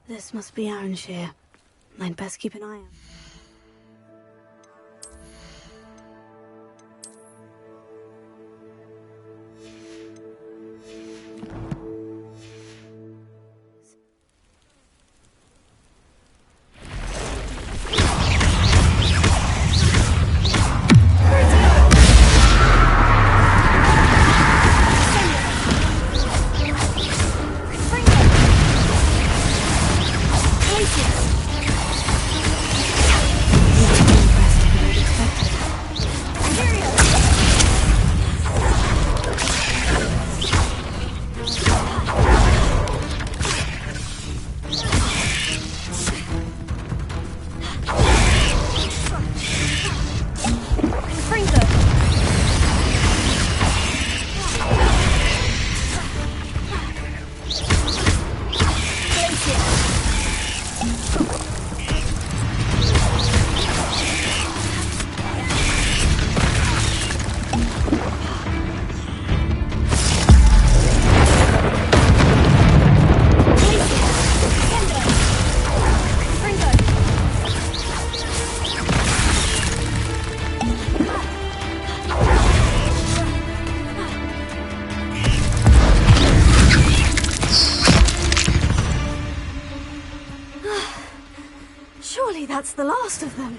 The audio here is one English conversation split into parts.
This must be Arranshire. I'd best keep an eye on. Surely that's the last of them.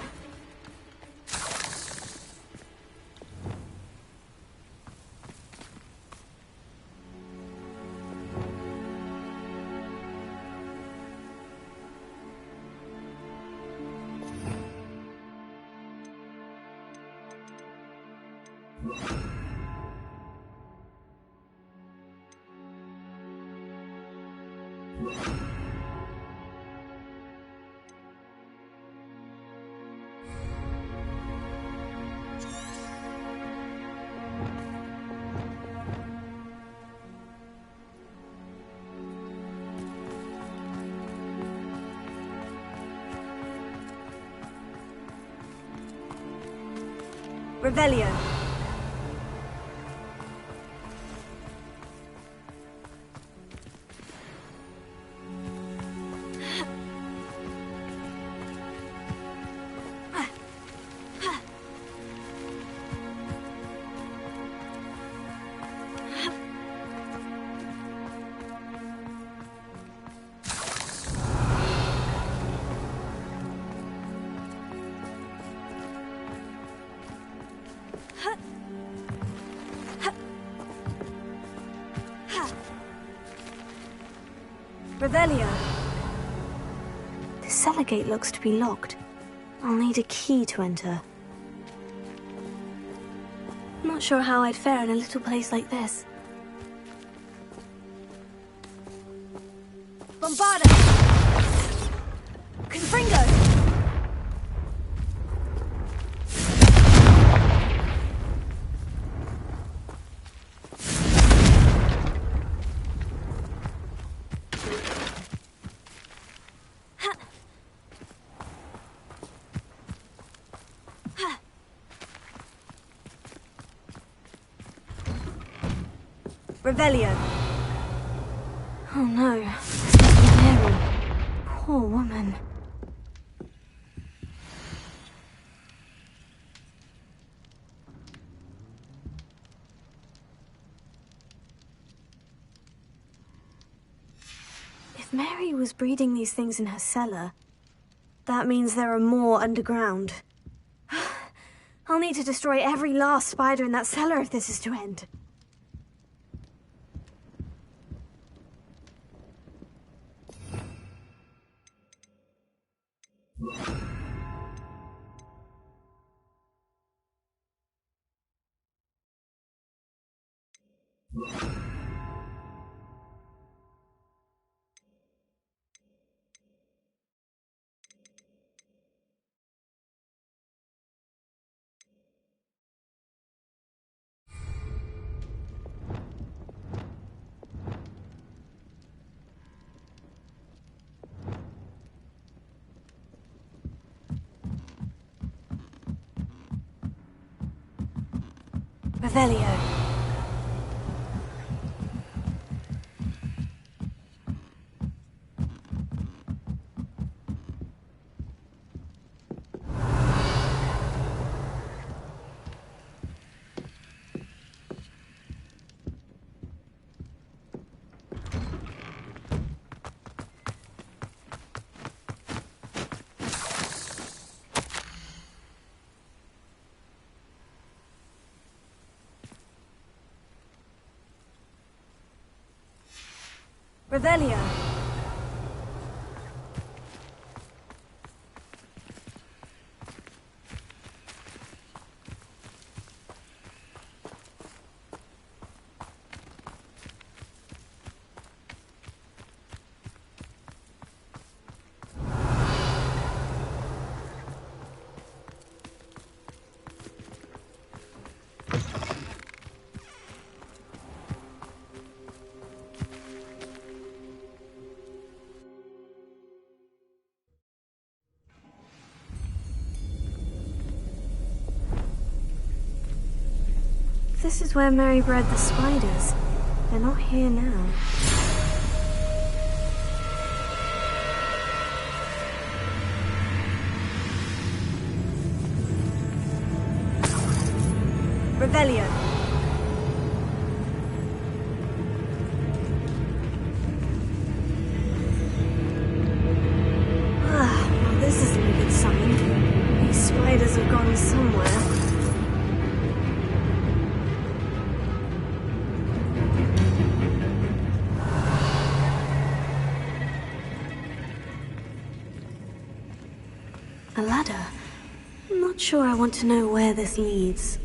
Revelio. Revelio. The cellar gate looks to be locked. I'll need a key to enter. Not sure how I'd fare in a little place like this. Bombarda! Confringo! Revelio. Oh no, this must be Mary. Poor woman. If Mary was breeding these things in her cellar, that means there are more underground. I'll need to destroy every last spider in that cellar if this is to end. Revelio. Revelio. This is where Mary bred the spiders. They're not here now. Revelio. Well, this isn't a good sign. These spiders have gone somewhere. A ladder? I'm not sure I want to know where this leads.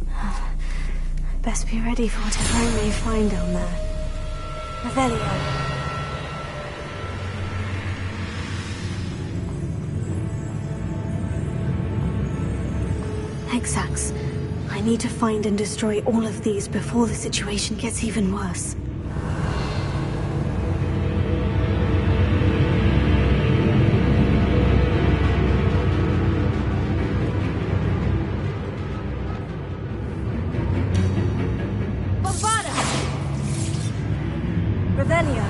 I'd best be ready for whatever I may find down there. Revelio. Exacts. I need to find and destroy all of these before the situation gets even worse. Revelio.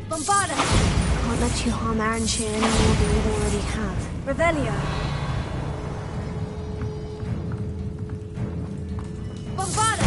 Bombarda! Can't let you harm Aranshir any more than you already have. Revelio! Bombarda!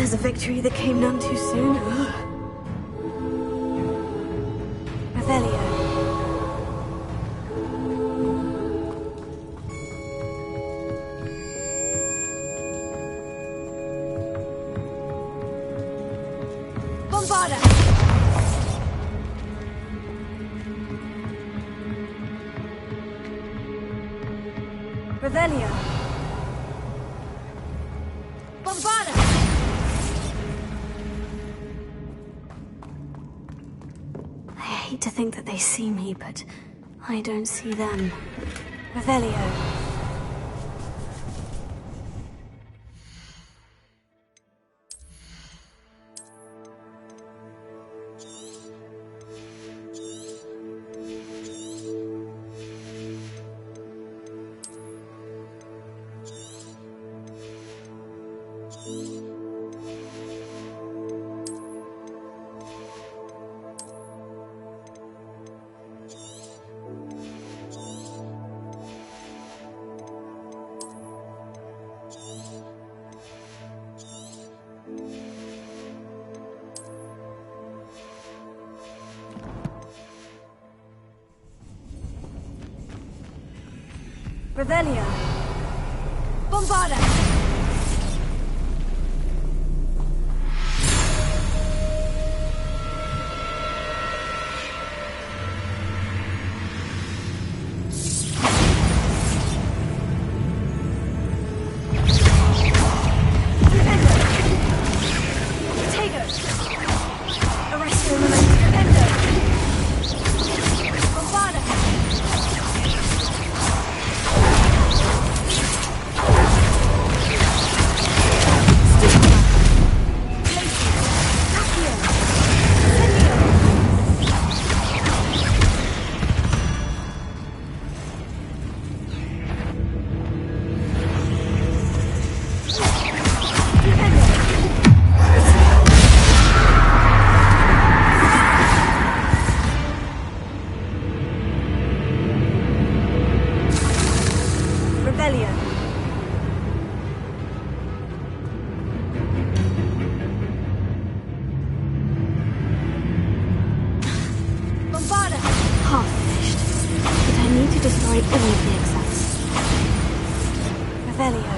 A victory that came none too soon. Revelio. Bombarda! Revelio. Bombarda! I hate to think that they see me, but I don't see them. Revelio. Revelio. Bombarda. Destroy all of the exits. Revelio.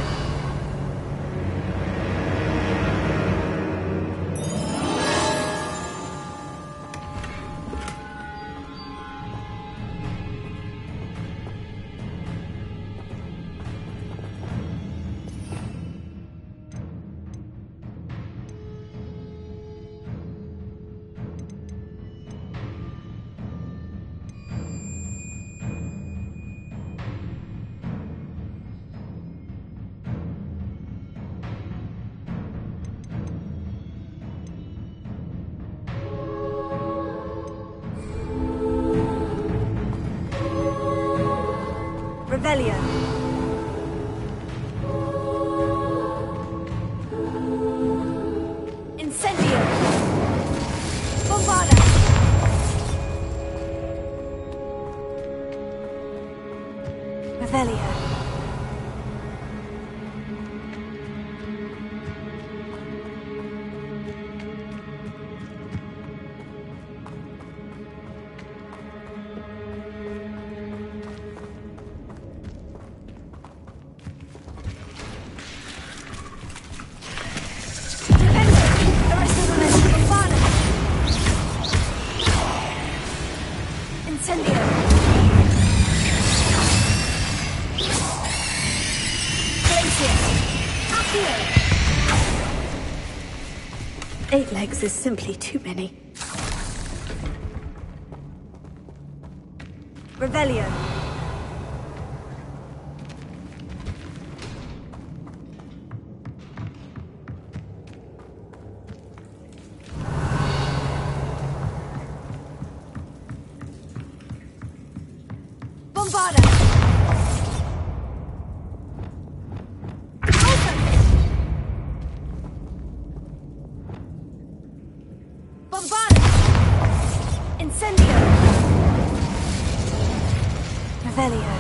Revelio. Incendio. Bombarda. Revelio. Eight legs is simply too many. Revelio. Bombarda. Incendio! Revelio.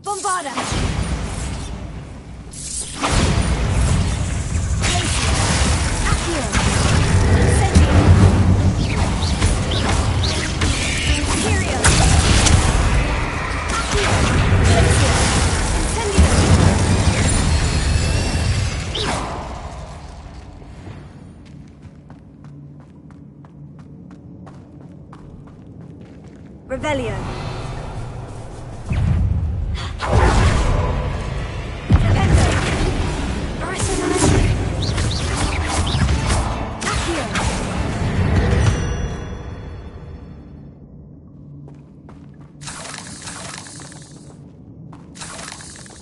Bombarda! Revelio.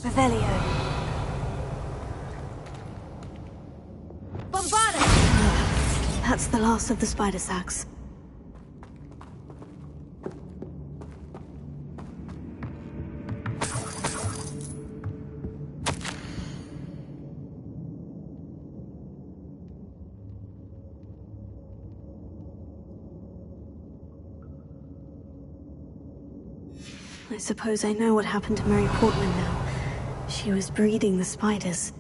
Revelio. Bombarda! That's the last of the spider sacks. I suppose I know what happened to Mary Portman now. She was breeding the spiders.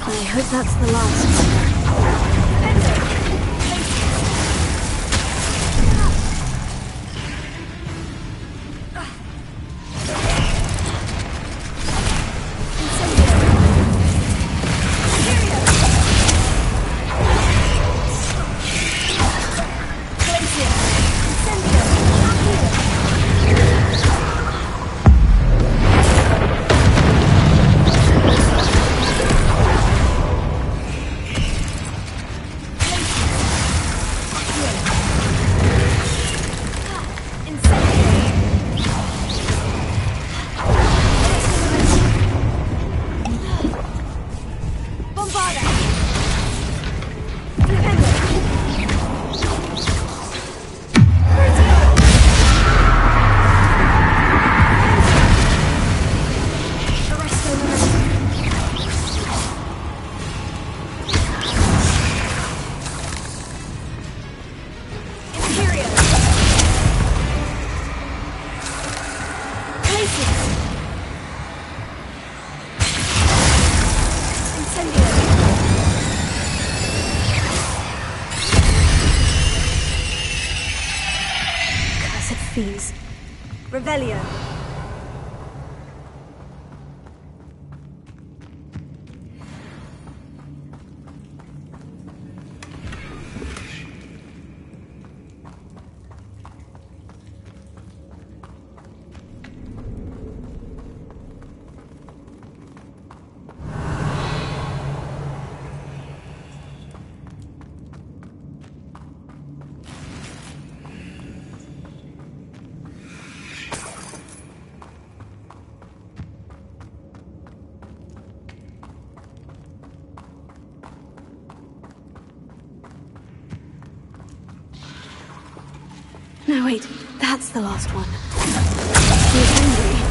I hope that's the last. Fiends. Revelio. No, wait, that's the last one. She's angry.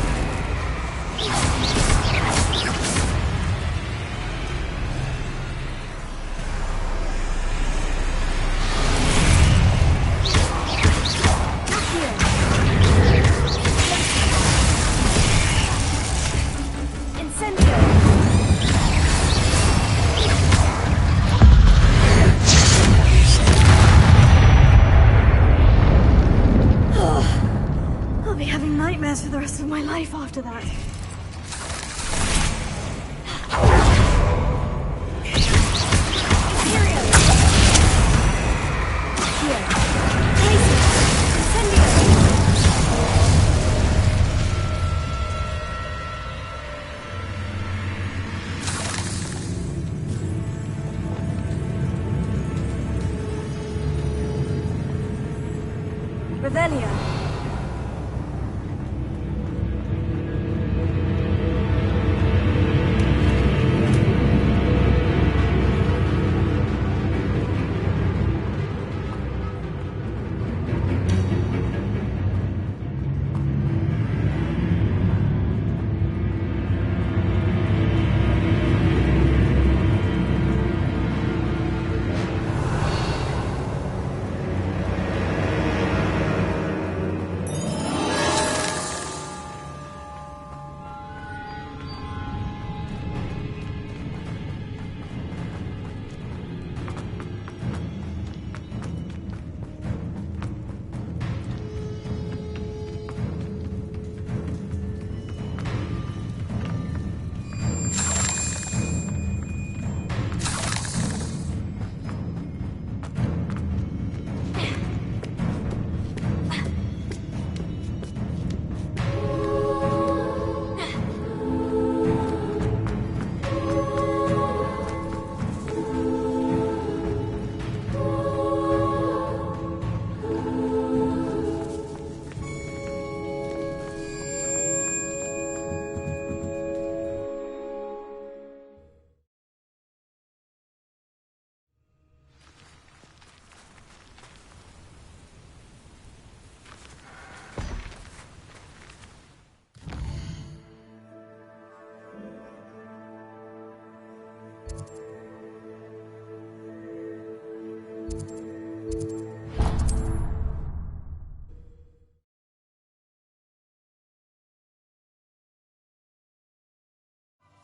For the rest of my life after that. Revelio.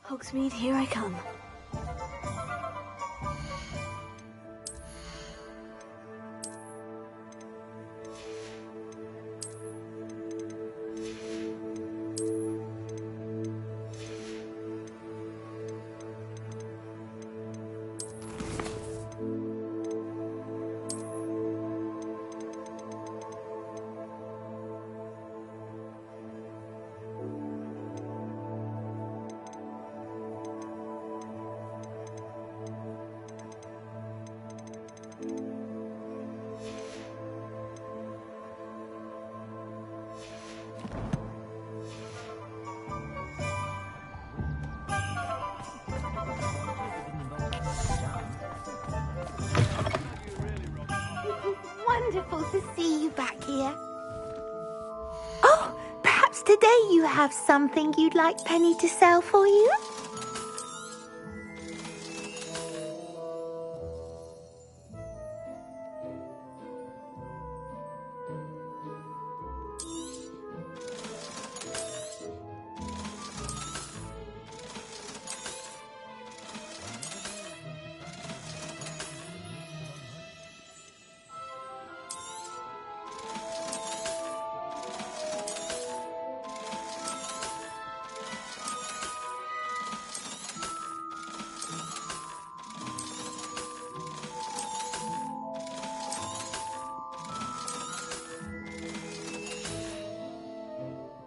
Hogsmeade, here I come. Wonderful to see you back here. Oh, perhaps today you have something you'd like Penny to sell for you?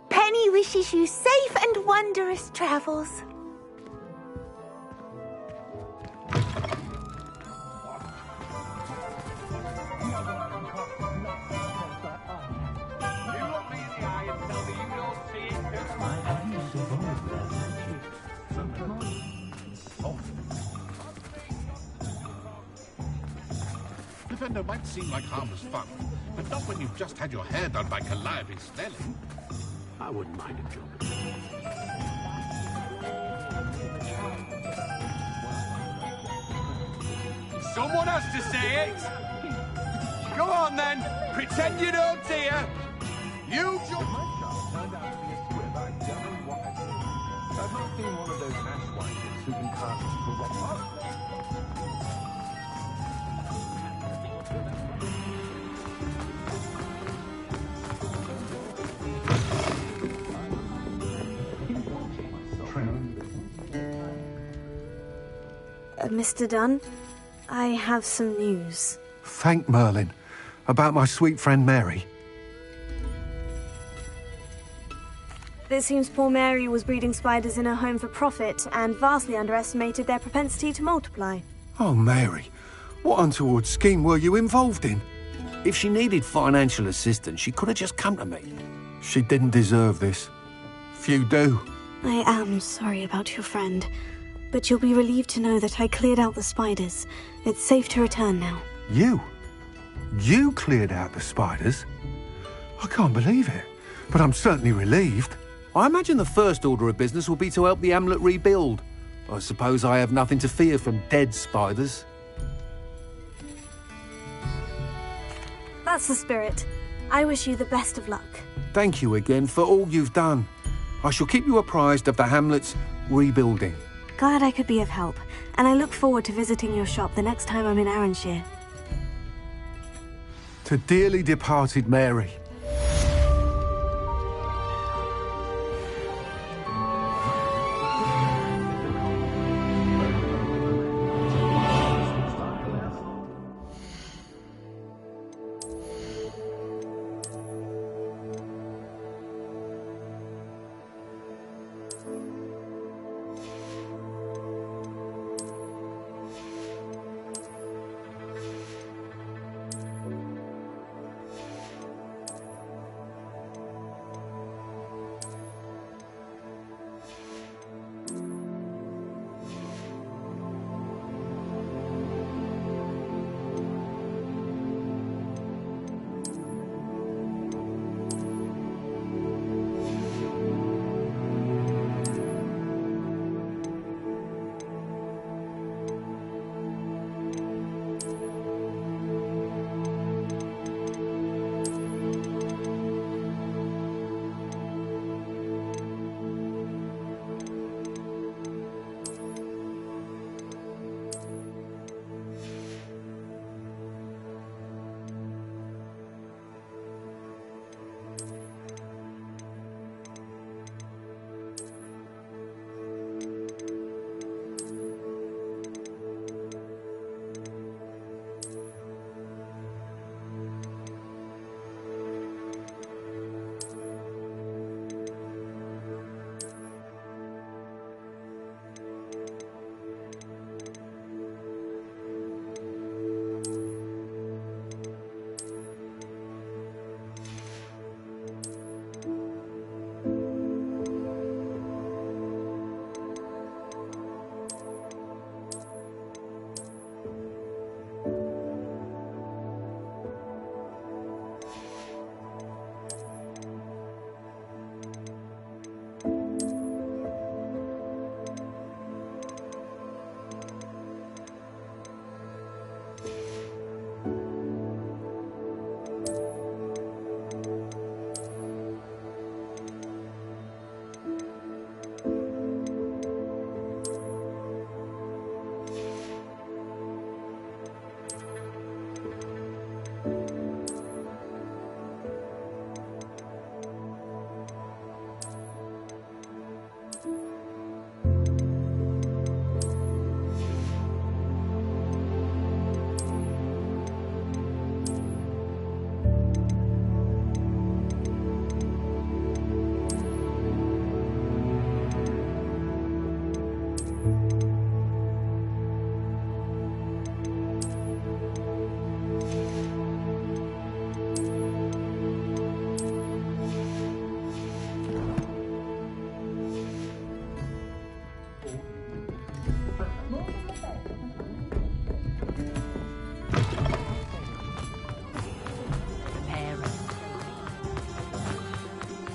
Penny wishes you safe and wondrous travels. Defender might seem like harmless fun, but not when you've just had your hair done by Calliope Snelling. I wouldn't mind a job. Someone has to say it! Go on then! Pretend you don't hear! You Turned out to be a squib. I don't know what I did. I've not seen one of those ash winders who can cast corrupt. Mr. Dunn, I have some news. Thank Merlin. About my sweet friend Mary. It seems poor Mary was breeding spiders in her home for profit and vastly underestimated their propensity to multiply. Oh, Mary. What untoward scheme were you involved in? If she needed financial assistance, she could have just come to me. She didn't deserve this. Few do. I am sorry about your friend, but you'll be relieved to know that I cleared out the spiders. It's safe to return now. You? You cleared out the spiders? I can't believe it, but I'm certainly relieved. I imagine the first order of business will be to help the amulet rebuild. I suppose I have nothing to fear from dead spiders. That's the spirit. I wish you the best of luck. Thank you again for all you've done. I shall keep you apprised of the hamlet's rebuilding. Glad I could be of help, and I look forward to visiting your shop the next time I'm in Arranshire. To dearly departed Mary.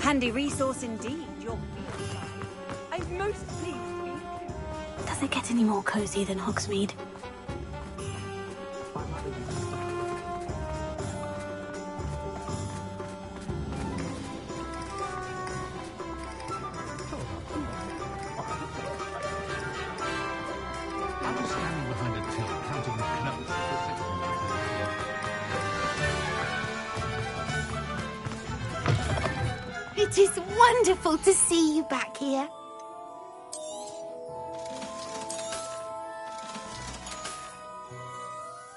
Handy resource indeed, your field guide. I'm most pleased to be included. Does it get any more cozy than Hogsmeade? I was standing behind a till counting the clothes for a second. It is wonderful to see you back here.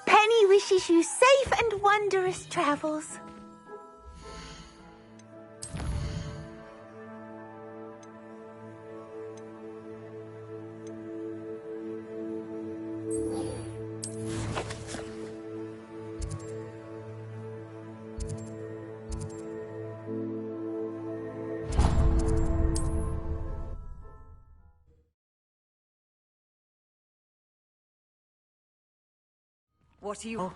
Penny wishes you safe and wondrous travels. What are you...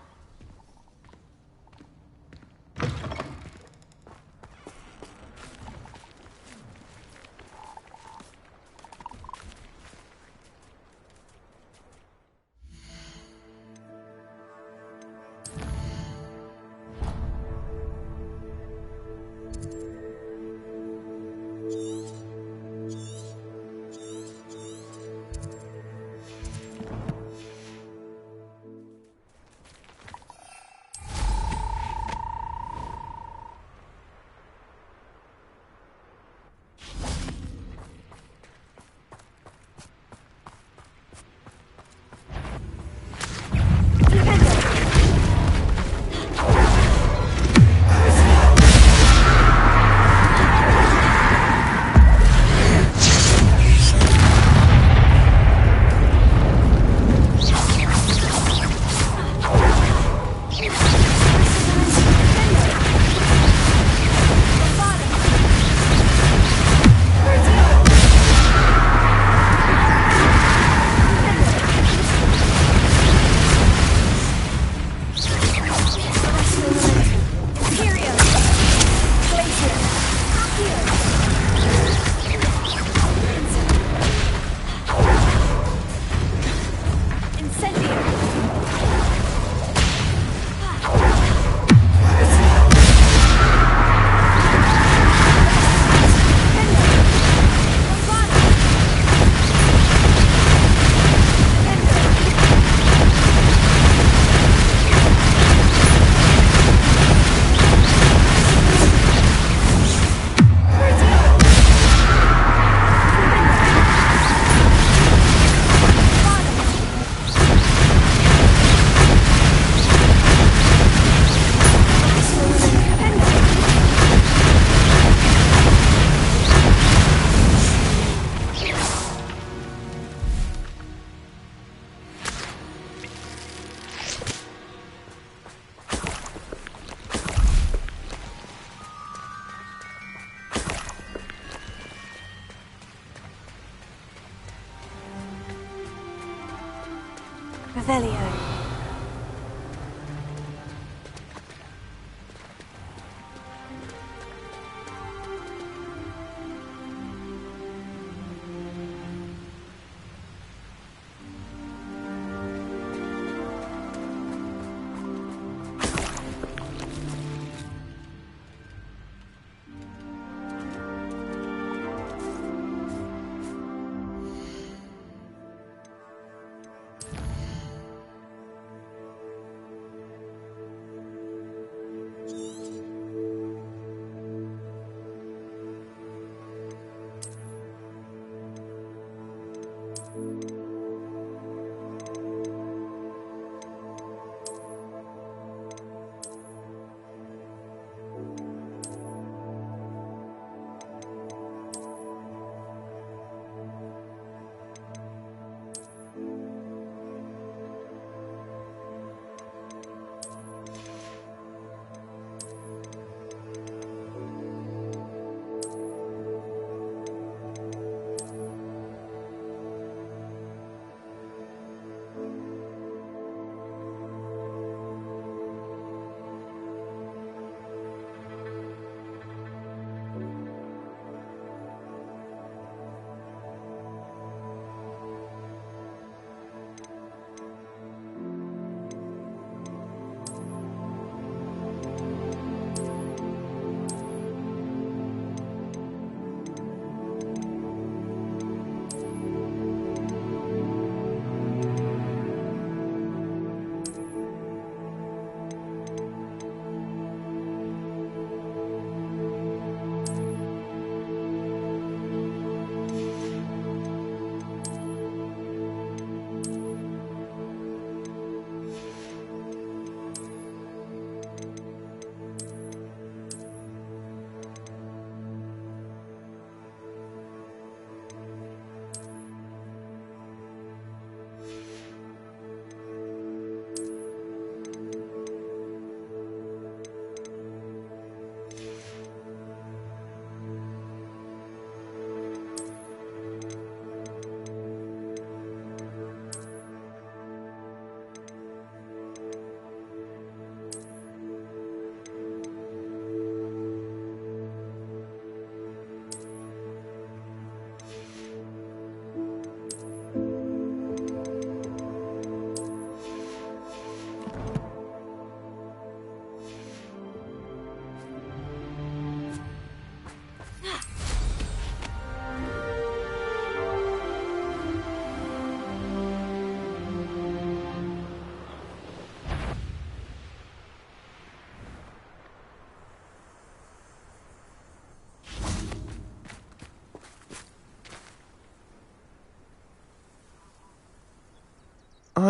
Revelio.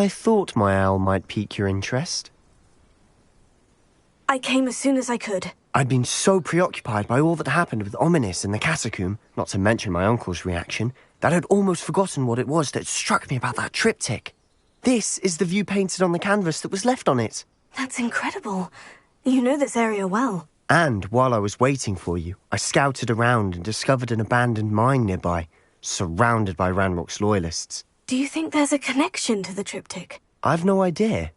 I thought my owl might pique your interest. I came as soon as I could. I'd been so preoccupied by all that happened with Ominis and the catacomb, not to mention my uncle's reaction, that I'd almost forgotten what it was that struck me about that triptych. This is the view painted on the canvas that was left on it. That's incredible. You know this area well. And while I was waiting for you, I scouted around and discovered an abandoned mine nearby, surrounded by Ranrock's loyalists. Do you think there's a connection to the triptych? I've no idea,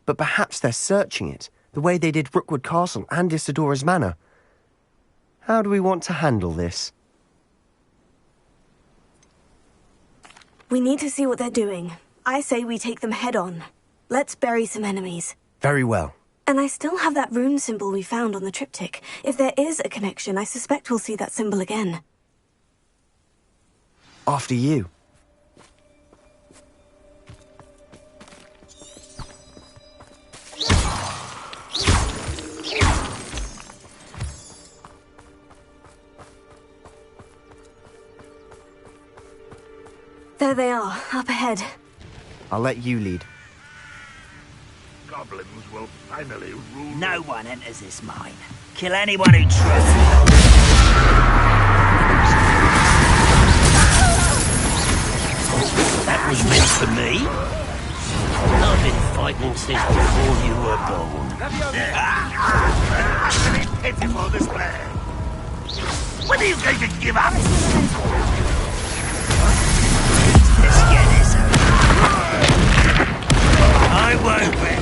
but perhaps they're searching it, the way they did Rookwood Castle and Isidora's Manor. How do we want to handle this? We need to see what they're doing. I say we take them head on. Let's bury some enemies. Very well. And I still have that rune symbol we found on the triptych. If there is a connection, I suspect we'll see that symbol again. After you. There they are, up ahead. I'll let you lead. Goblins will finally rule. No one enters this mine. Kill anyone who tries. That was meant for me. I've been fighting since before you were born. Utterly pitiful display. When are you going to give up? Let's get this over. I won't win.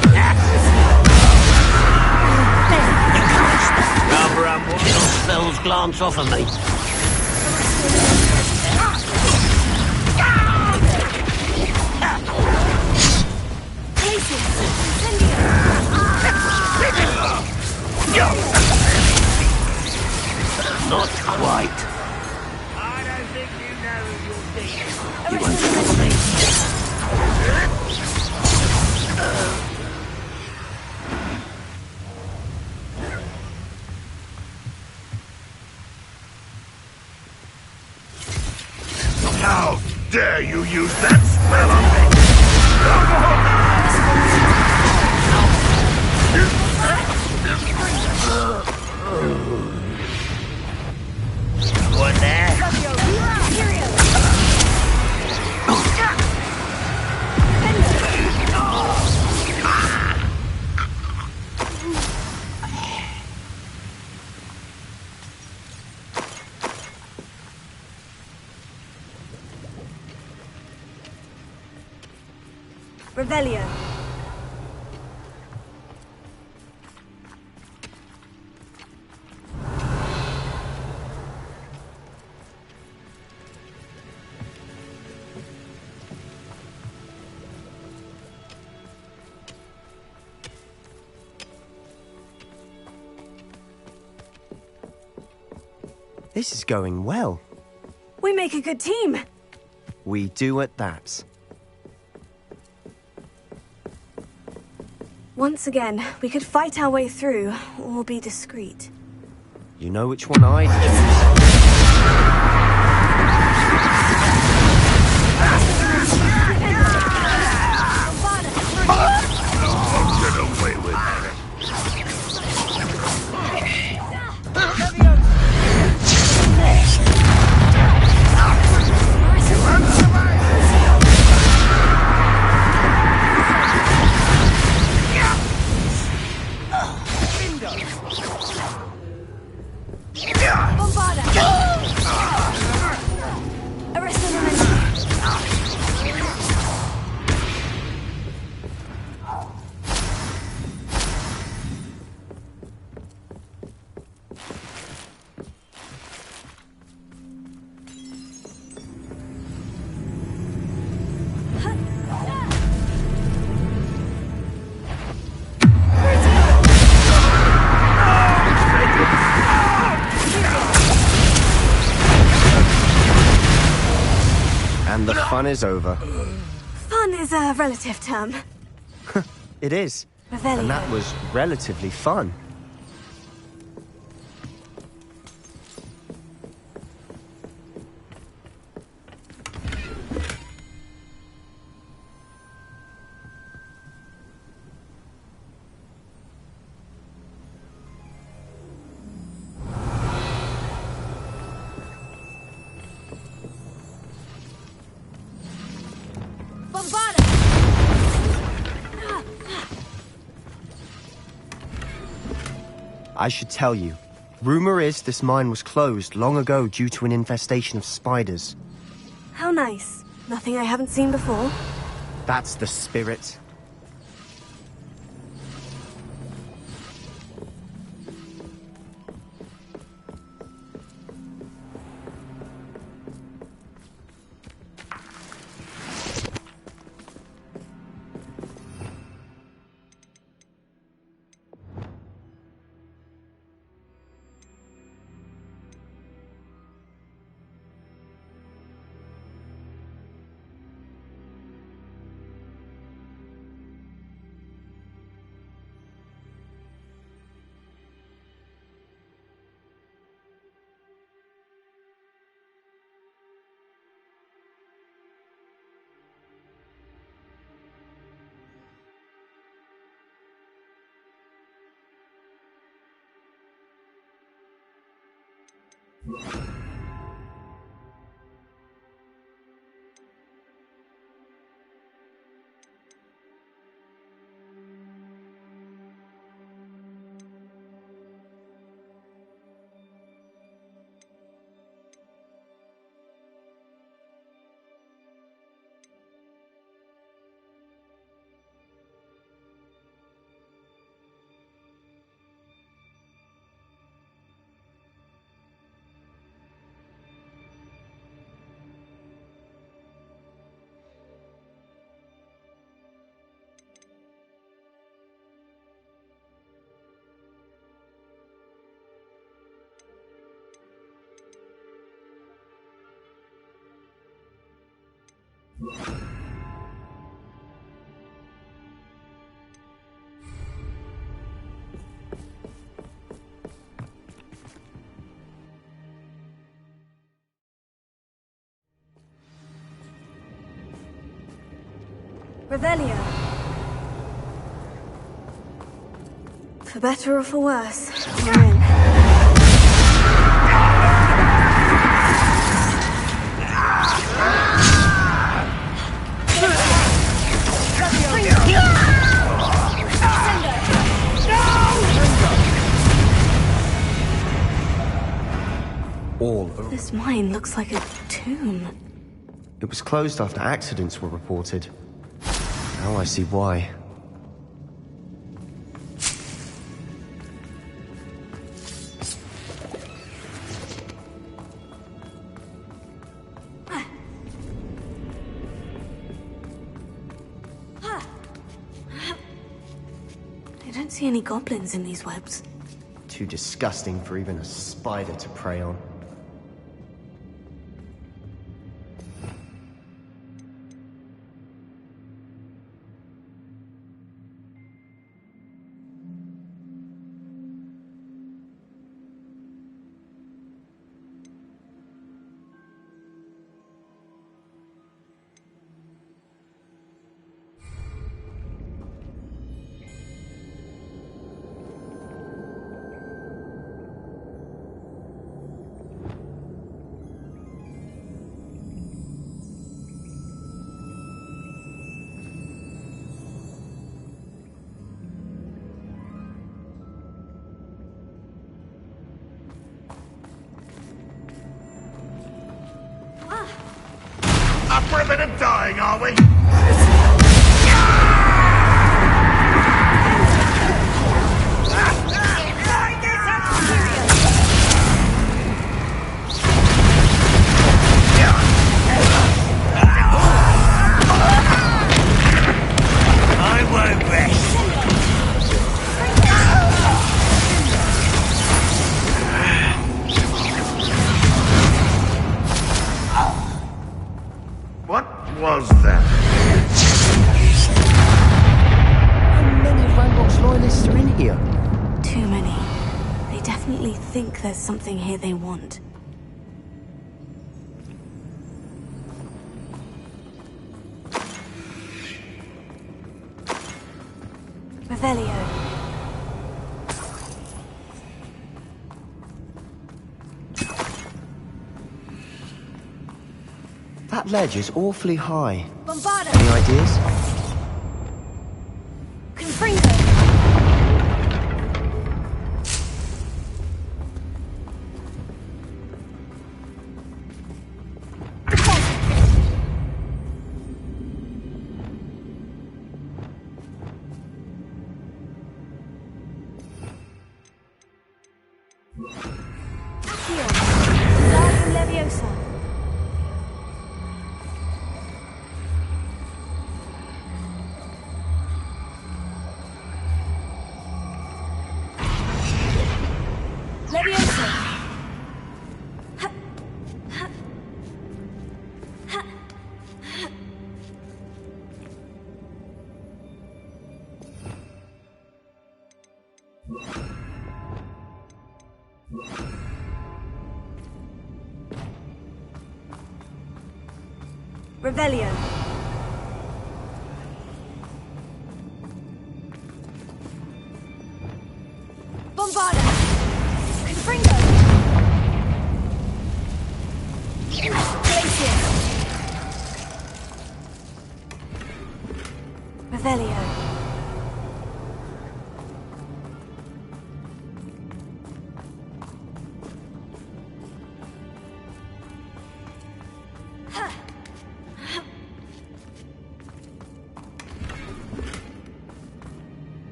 Rather unwatch your spells glance off of me. Not quite. I don't think you know your deed. You won't stop me. How dare you use that spell on me? One there. Revelio. This is going well. We make a good team. We do at that. Once again, we could fight our way through, or be discreet. You know which one I'd Get away with it. The fun is over. Fun is a relative term. It is. Revelio. And that was relatively fun. I should tell you. Rumor is this mine was closed long ago due to an infestation of spiders. How nice. Nothing I haven't seen before. That's the spirit. Revelio. For better or for worse, we're in. This mine looks like a tomb. It was closed after accidents were reported. Now I see why. I don't see any goblins in these webs. Too disgusting for even a spider to prey on. Up for a bit of dying, are we? I won't rest. What was that? How many Ranrock's loyalists are in here? Too many. They definitely think there's something here they want. Revelio. That ledge is awfully high. Bombardo. Any ideas? Confringo. Revelio. Bombarda. Confringo. Glacier. Revelio.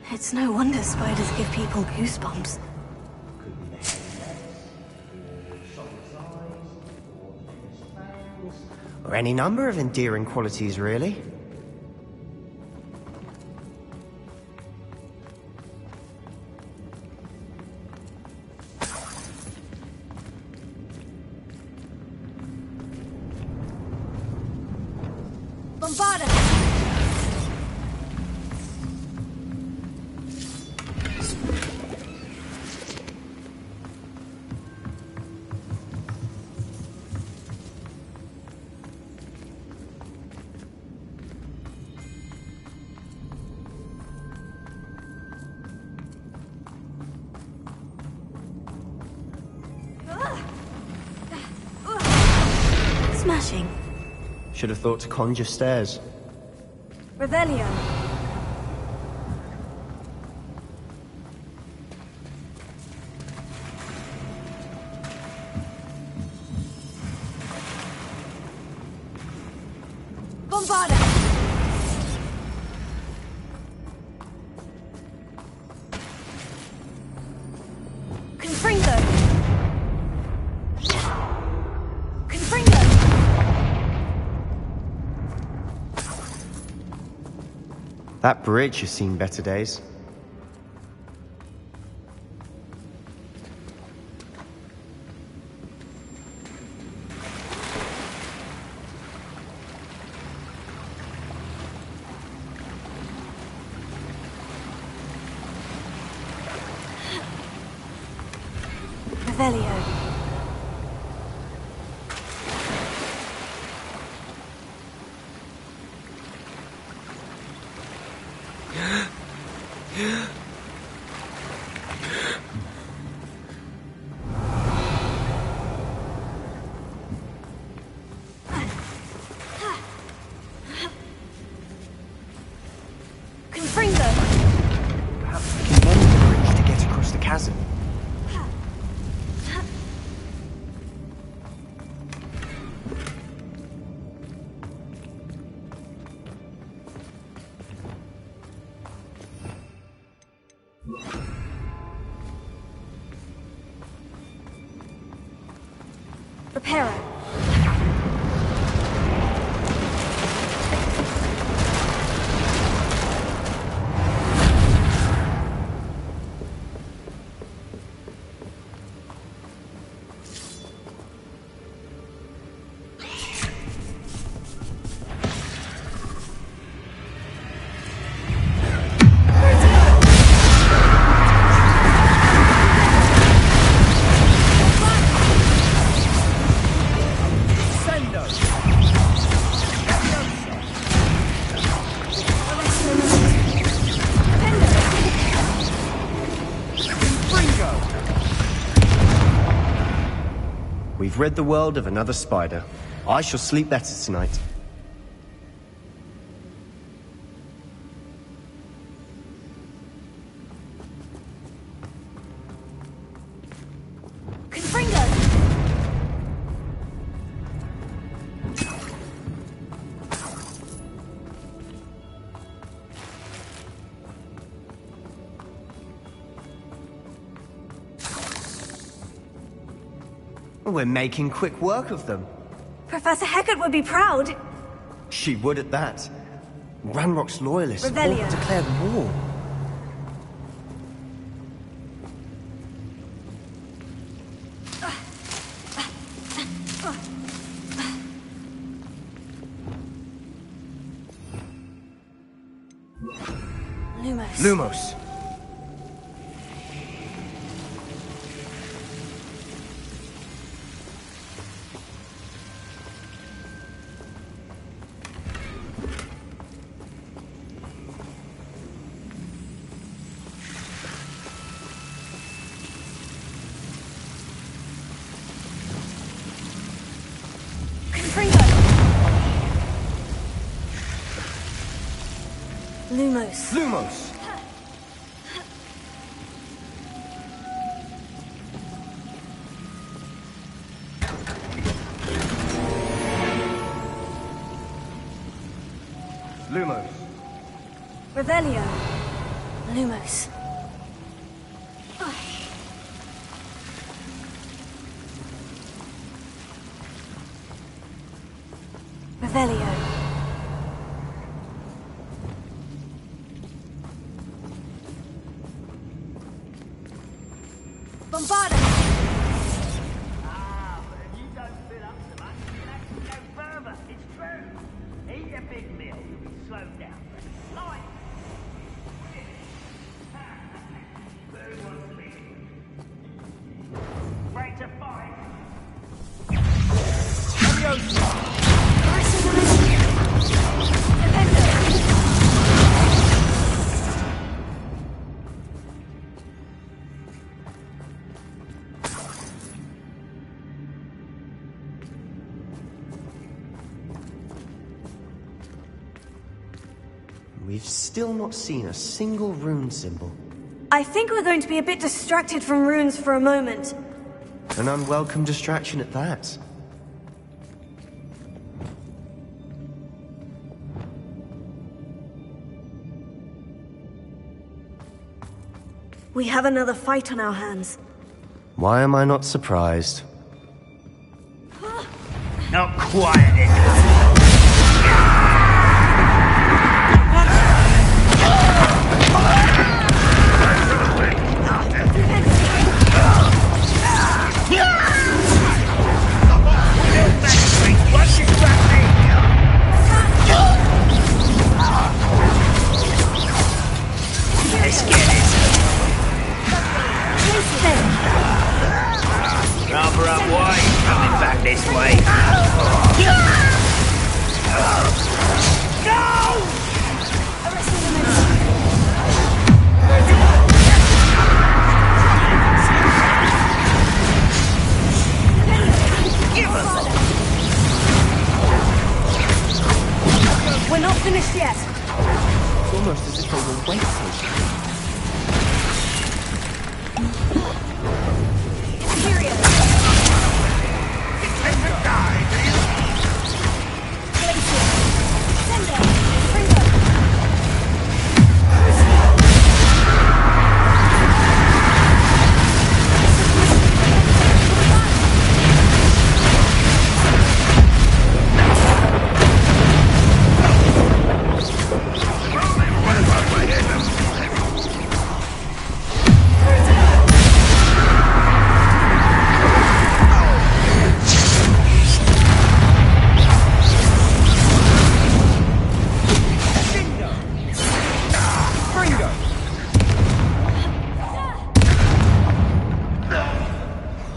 It's no wonder spiders give people goosebumps. Or any number of endearing qualities, really. Bombarda! Smashing. Should have thought to conjure stairs. Revelio. Bombarda. Confringo. Confringo. That bridge has seen better days. Revelio. Confringo. Perhaps we can mend the bridge to get across the chasm. Reparo. We've rid the world of another spider. I shall sleep better tonight. Confringo. We're making quick work of them. Professor Hecat would be proud. She would at that. Ranrock's loyalists all Rebellion. declared war. Lumos. Lumos. Lumos. Lumos. Lumos. Revelio. Lumos. Revelio. Bombarda. Ah, but if you don't fill up so much, you can actually go further. It's true. Eat a big meal, you'll be slowed down. Light. Break to 5. We've still not seen a single rune symbol. I think we're going to be a bit distracted from runes for a moment. An unwelcome distraction at that. We have another fight on our hands. Why am I not surprised? Not quiet enough. Let's get it. Rather up wide, coming back this way. We're not finished yet. It's almost as if they were waiting.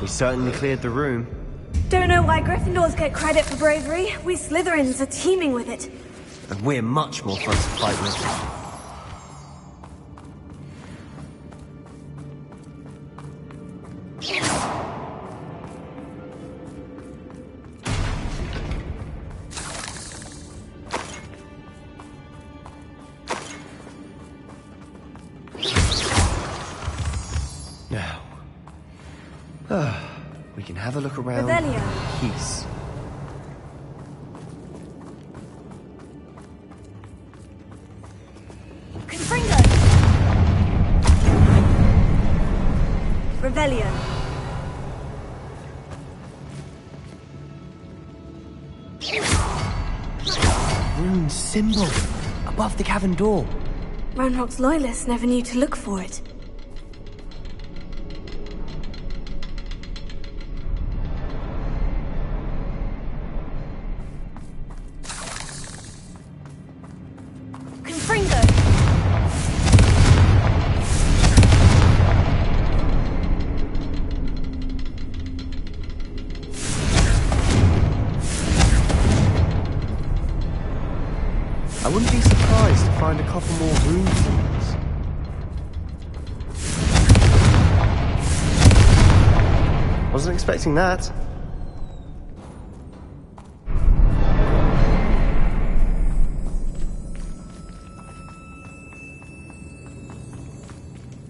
Certainly cleared the room. Don't know why Gryffindors get credit for bravery. We Slytherins are teeming with it. And we're much more fun to fight with. Now, we can have a look around Revelio. in peace. Confringo. Revelio. Rune symbol above the cavern door. Ranrock's loyalists never knew to look for it. Confringo. be surprised to find a couple more rune symbols. Wasn't expecting that.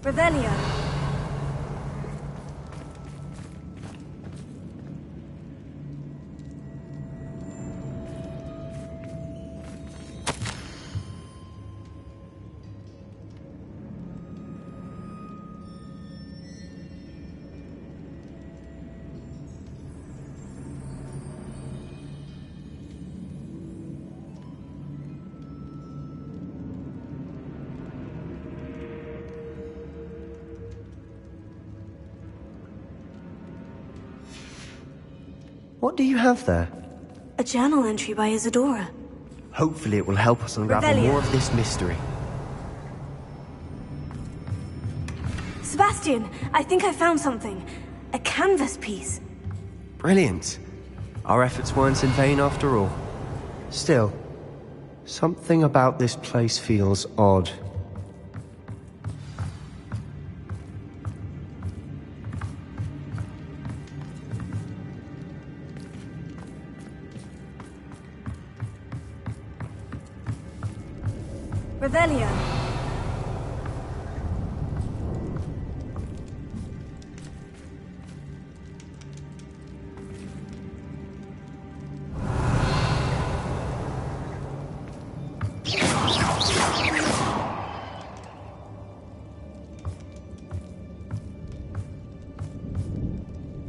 Revelio. What do you have there? A journal entry by Isadora. Hopefully it will help us unravel Revelio. more of this mystery. Sebastian, I think I found something. A canvas piece. Brilliant. Our efforts weren't in vain after all. Still, something about this place feels odd. Revelio.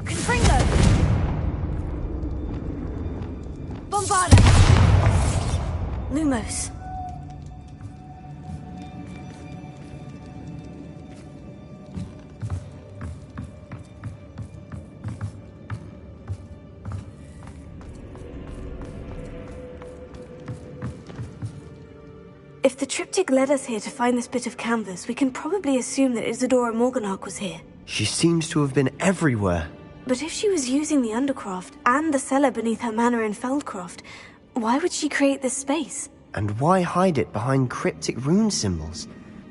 Confringo. Bombarda. Lumos. If the triptych led us here to find this bit of canvas, we can probably assume that Isadora Morganach was here. She seems to have been everywhere. But if she was using the Undercroft and the cellar beneath her manor in Feldcroft, why would she create this space? And why hide it behind cryptic rune symbols?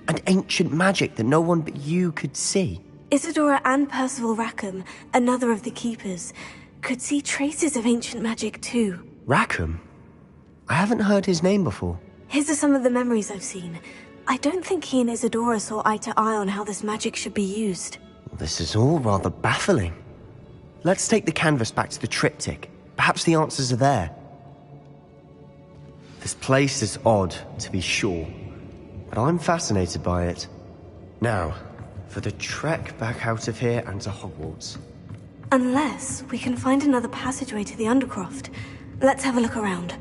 And ancient magic that no one but you could see? Isadora and Percival Rackham, another of the Keepers, could see traces of ancient magic too. Rackham? I haven't heard his name before. His are some of the memories I've seen. I don't think he and Isadora saw eye to eye on how this magic should be used. This is all rather baffling. Let's take the canvas back to the triptych. Perhaps the answers are there. This place is odd, to be sure, but I'm fascinated by it. Now, for the trek back out of here and to Hogwarts. Unless we can find another passageway to the Undercroft. Let's have a look around.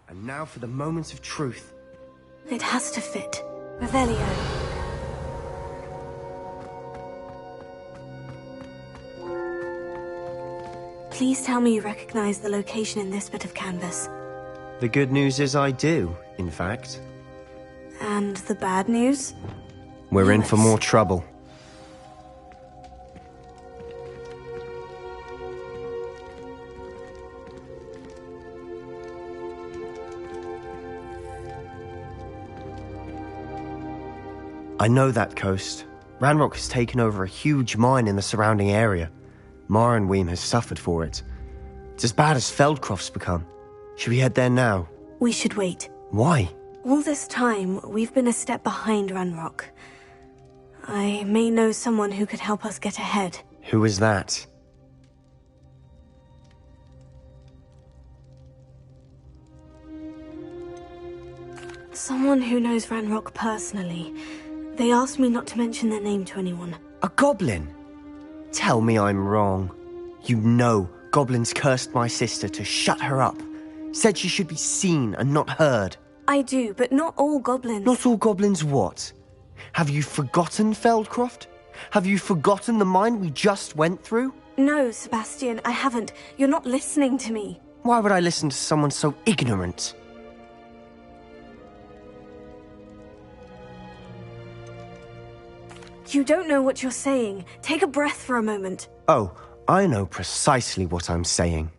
And now for the moment of truth. It has to fit. Revelio. Please tell me you recognize the location in this bit of canvas. The good news is I do, in fact. And the bad news? We're in for more trouble. I know that coast. Ranrock has taken over a huge mine in the surrounding area. Marrenweem has suffered for it. It's as bad as Feldcroft's become. Should we head there now? We should wait. Why? All this time, we've been a step behind Ranrock. I may know someone who could help us get ahead. Who is that? Someone who knows Ranrock personally. They asked me not to mention their name to anyone. A goblin? Tell me I'm wrong. You know goblins cursed my sister to shut her up. Said she should be seen and not heard. I do, but not all goblins. Not all goblins what? Have you forgotten Feldcroft? Have you forgotten the mine we just went through? No, Sebastian, I haven't. You're not listening to me. Why would I listen to someone so ignorant? You don't know what you're saying. Take a breath for a moment. Oh, I know precisely what I'm saying.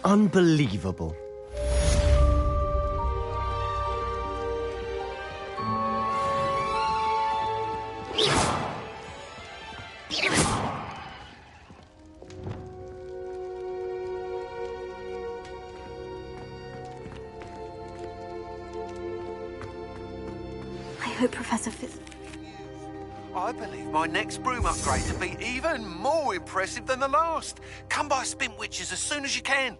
Unbelievable. I hope Professor Fitz... I believe my next broom upgrade to be even more impressive than the last. Come by Spintwitches as soon as you can.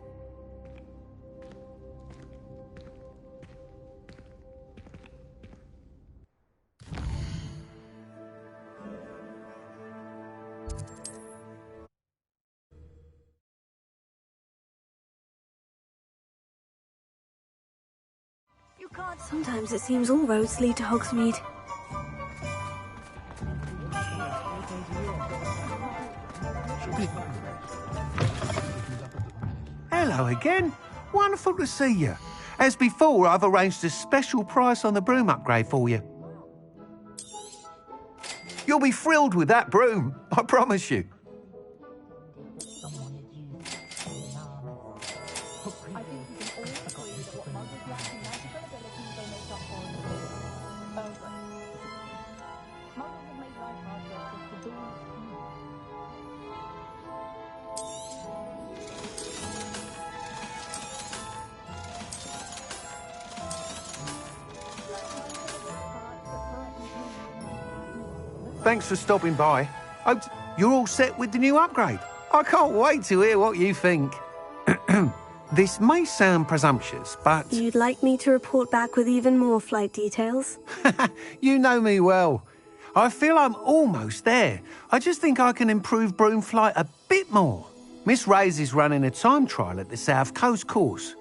Sometimes it seems all roads lead to Hogsmeade. Hello again. Wonderful to see you. As before, I've arranged a special price on the broom upgrade for you. You'll be thrilled with that broom, I promise you. Thanks for stopping by. You're all set with the new upgrade. I can't wait to hear what you think. This may sound presumptuous, but... You'd like me to report back with even more flight details? You know me well. I feel I'm almost there. I just think I can improve broom flight a bit more. Miss Ray's is running a time trial at the South Coast course.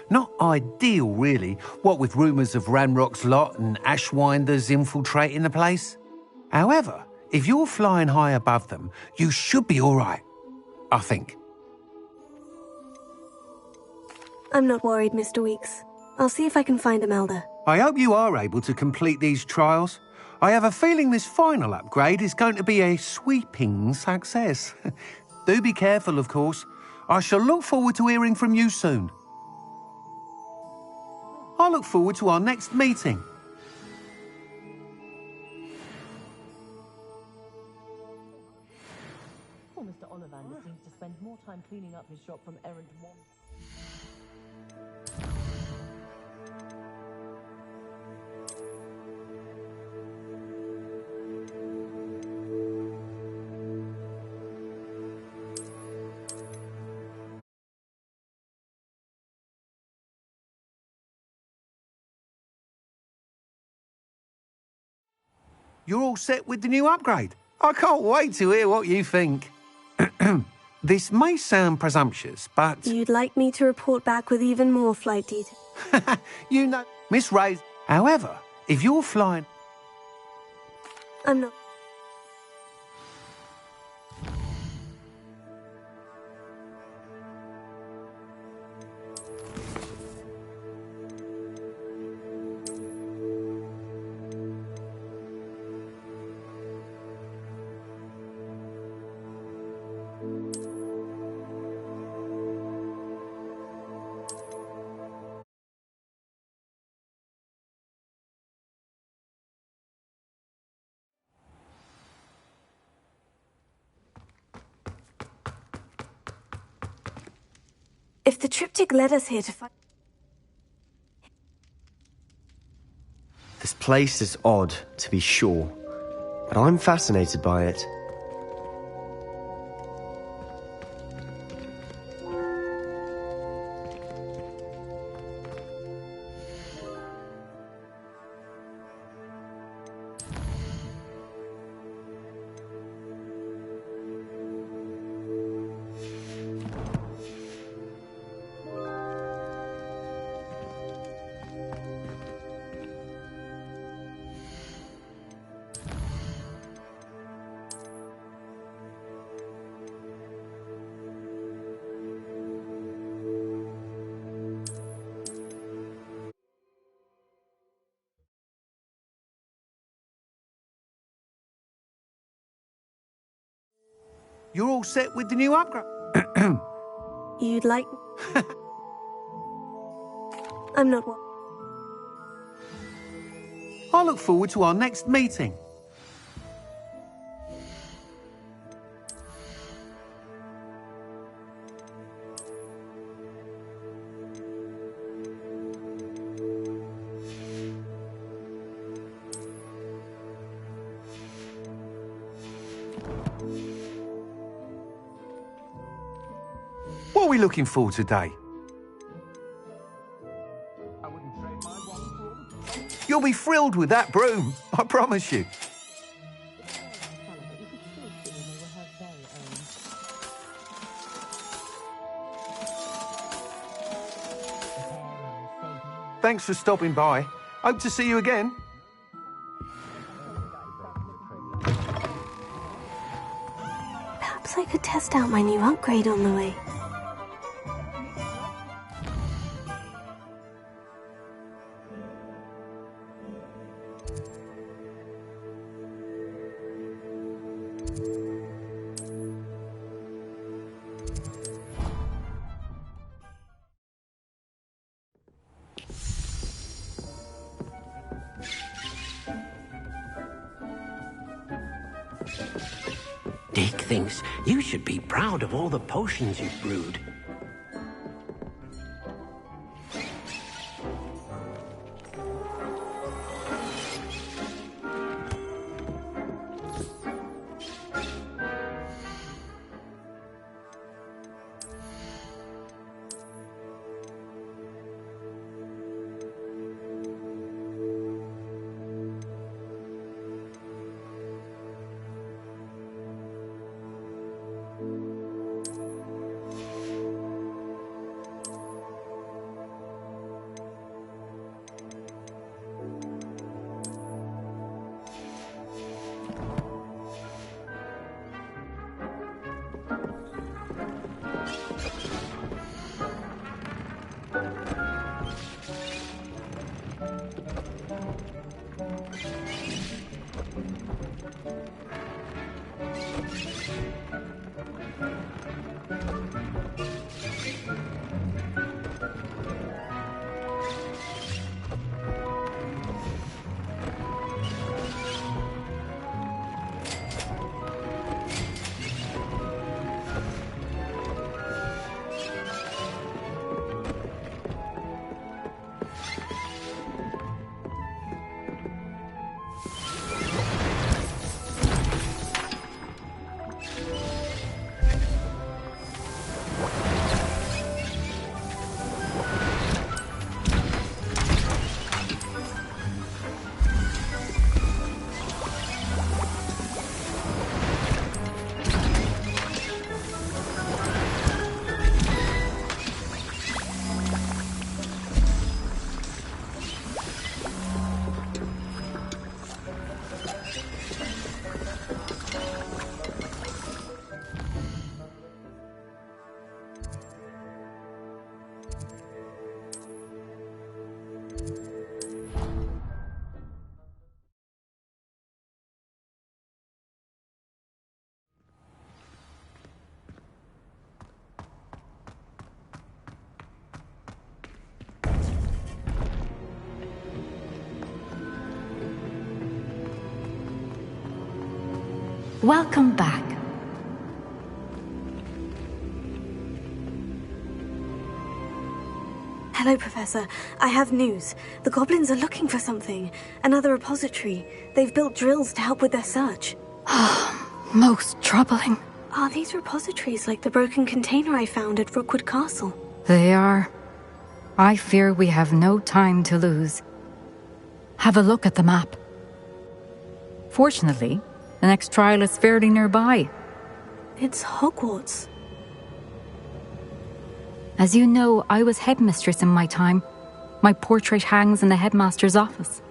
Not ideal, really, what with rumours of Ranrock's lot and Ashwinders infiltrating the place. However, if you're flying high above them, you should be all right, I think. I'm not worried, Mr. Weeks. I'll see if I can find Imelda. I hope you are able to complete these trials. I have a feeling this final upgrade is going to be a sweeping success. Do be careful, of course. I shall look forward to hearing from you soon. I look forward to our next meeting. Poor Mr. Ollivander seems to spend more time cleaning up his shop from errant one. You're all set with the new upgrade. I can't wait to hear what you think. This may sound presumptuous, but... You'd like me to report back with even more flight details? You know, Miss Ray's... However, if you're flying... I'm not... If the triptych led us here to find... This place is odd, to be sure, but I'm fascinated by it. you're all set with the new upgrade. You'd like... I'm not... I look forward to our next meeting. What are we looking for today? You'll be thrilled with that broom, I promise you. Thanks for stopping by. Hope to see you again. Perhaps I could test out my new upgrade on the way. Dick thinks you should be proud of all the potions you've brewed. Welcome back. Hello, Professor. I have news. The goblins are looking for something. Another repository. They've built drills to help with their search. Most troubling. Are these repositories like the broken container I found at Rookwood Castle? They are. I fear we have no time to lose. Have a look at the map. Fortunately, the next trial is fairly nearby. It's Hogwarts. As you know, I was headmistress in my time. My portrait hangs in the headmaster's office.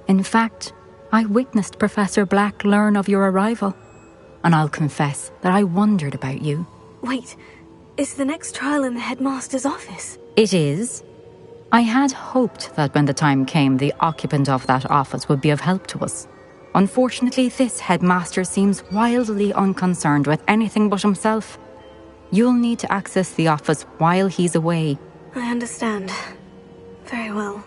In fact, I witnessed Professor Black learn of your arrival. And I'll confess that I wondered about you. Wait, is the next trial in the headmaster's office? It is. I had hoped that when the time came, the occupant of that office would be of help to us. Unfortunately, this headmaster seems wildly unconcerned with anything but himself. You'll need to access the office while he's away. I understand. Very well.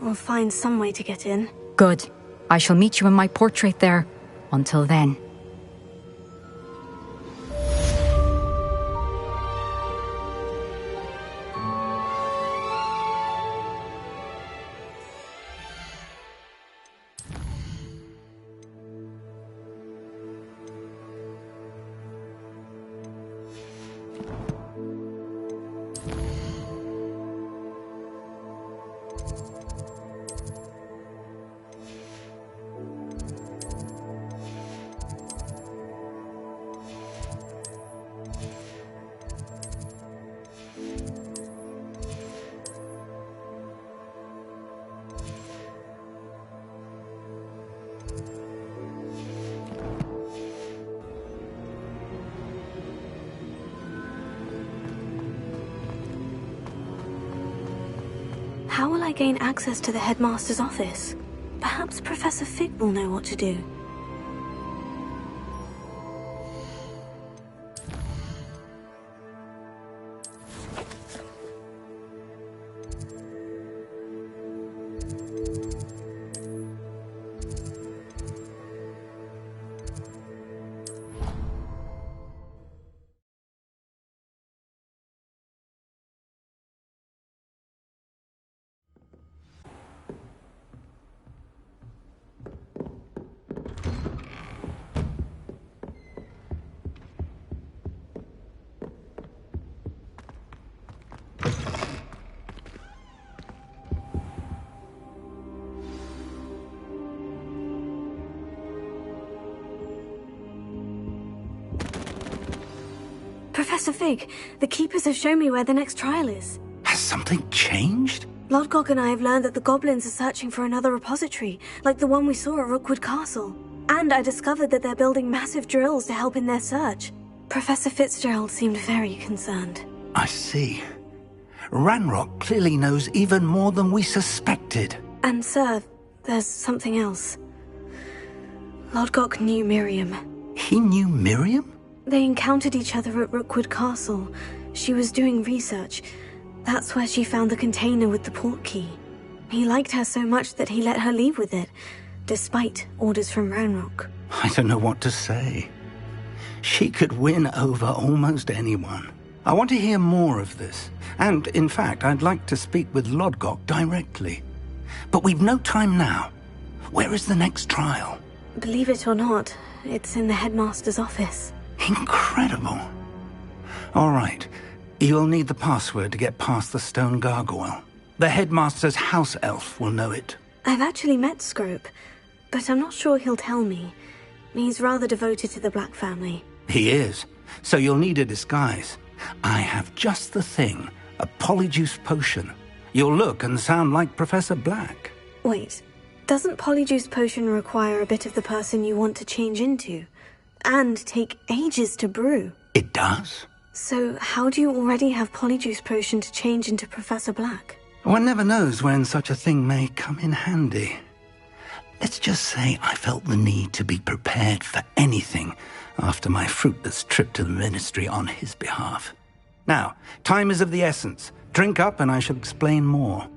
We'll find some way to get in. Good. I shall meet you in my portrait there. Until then. How will I gain access to the headmaster's office? Perhaps Professor Fig will know what to do. Professor Fig, the Keepers have shown me where the next trial is. Has something changed? Lodgok and I have learned that the goblins are searching for another repository, like the one we saw at Rookwood Castle. And I discovered that they're building massive drills to help in their search. Professor Fitzgerald seemed very concerned. I see. Ranrock clearly knows even more than we suspected. And sir, there's something else. Lodgok knew Miriam. He knew Miriam? They encountered each other at Rookwood Castle. She was doing research. That's where she found the container with the port key. He liked her so much that he let her leave with it, despite orders from Ranrock. I don't know what to say. She could win over almost anyone. I want to hear more of this. And, in fact, I'd like to speak with Lodgok directly. But we've no time now. Where is the next trial? Believe it or not, it's in the headmaster's office. Incredible. All right. You'll need the password to get past the stone gargoyle. The headmaster's house elf will know it. I've actually met Scrope, but I'm not sure he'll tell me. He's rather devoted to the Black family. He is. So you'll need a disguise. I have just the thing. A polyjuice potion. You'll look and sound like Professor Black. Wait, doesn't polyjuice potion require a bit of the person you want to change into? And take ages to brew? It does. So how do you already have polyjuice potion to change into Professor Black? One never knows when such a thing may come in handy. Let's just say I felt the need to be prepared for anything after my fruitless trip to the ministry on his behalf. Now, time is of the essence. Drink up and I shall explain more.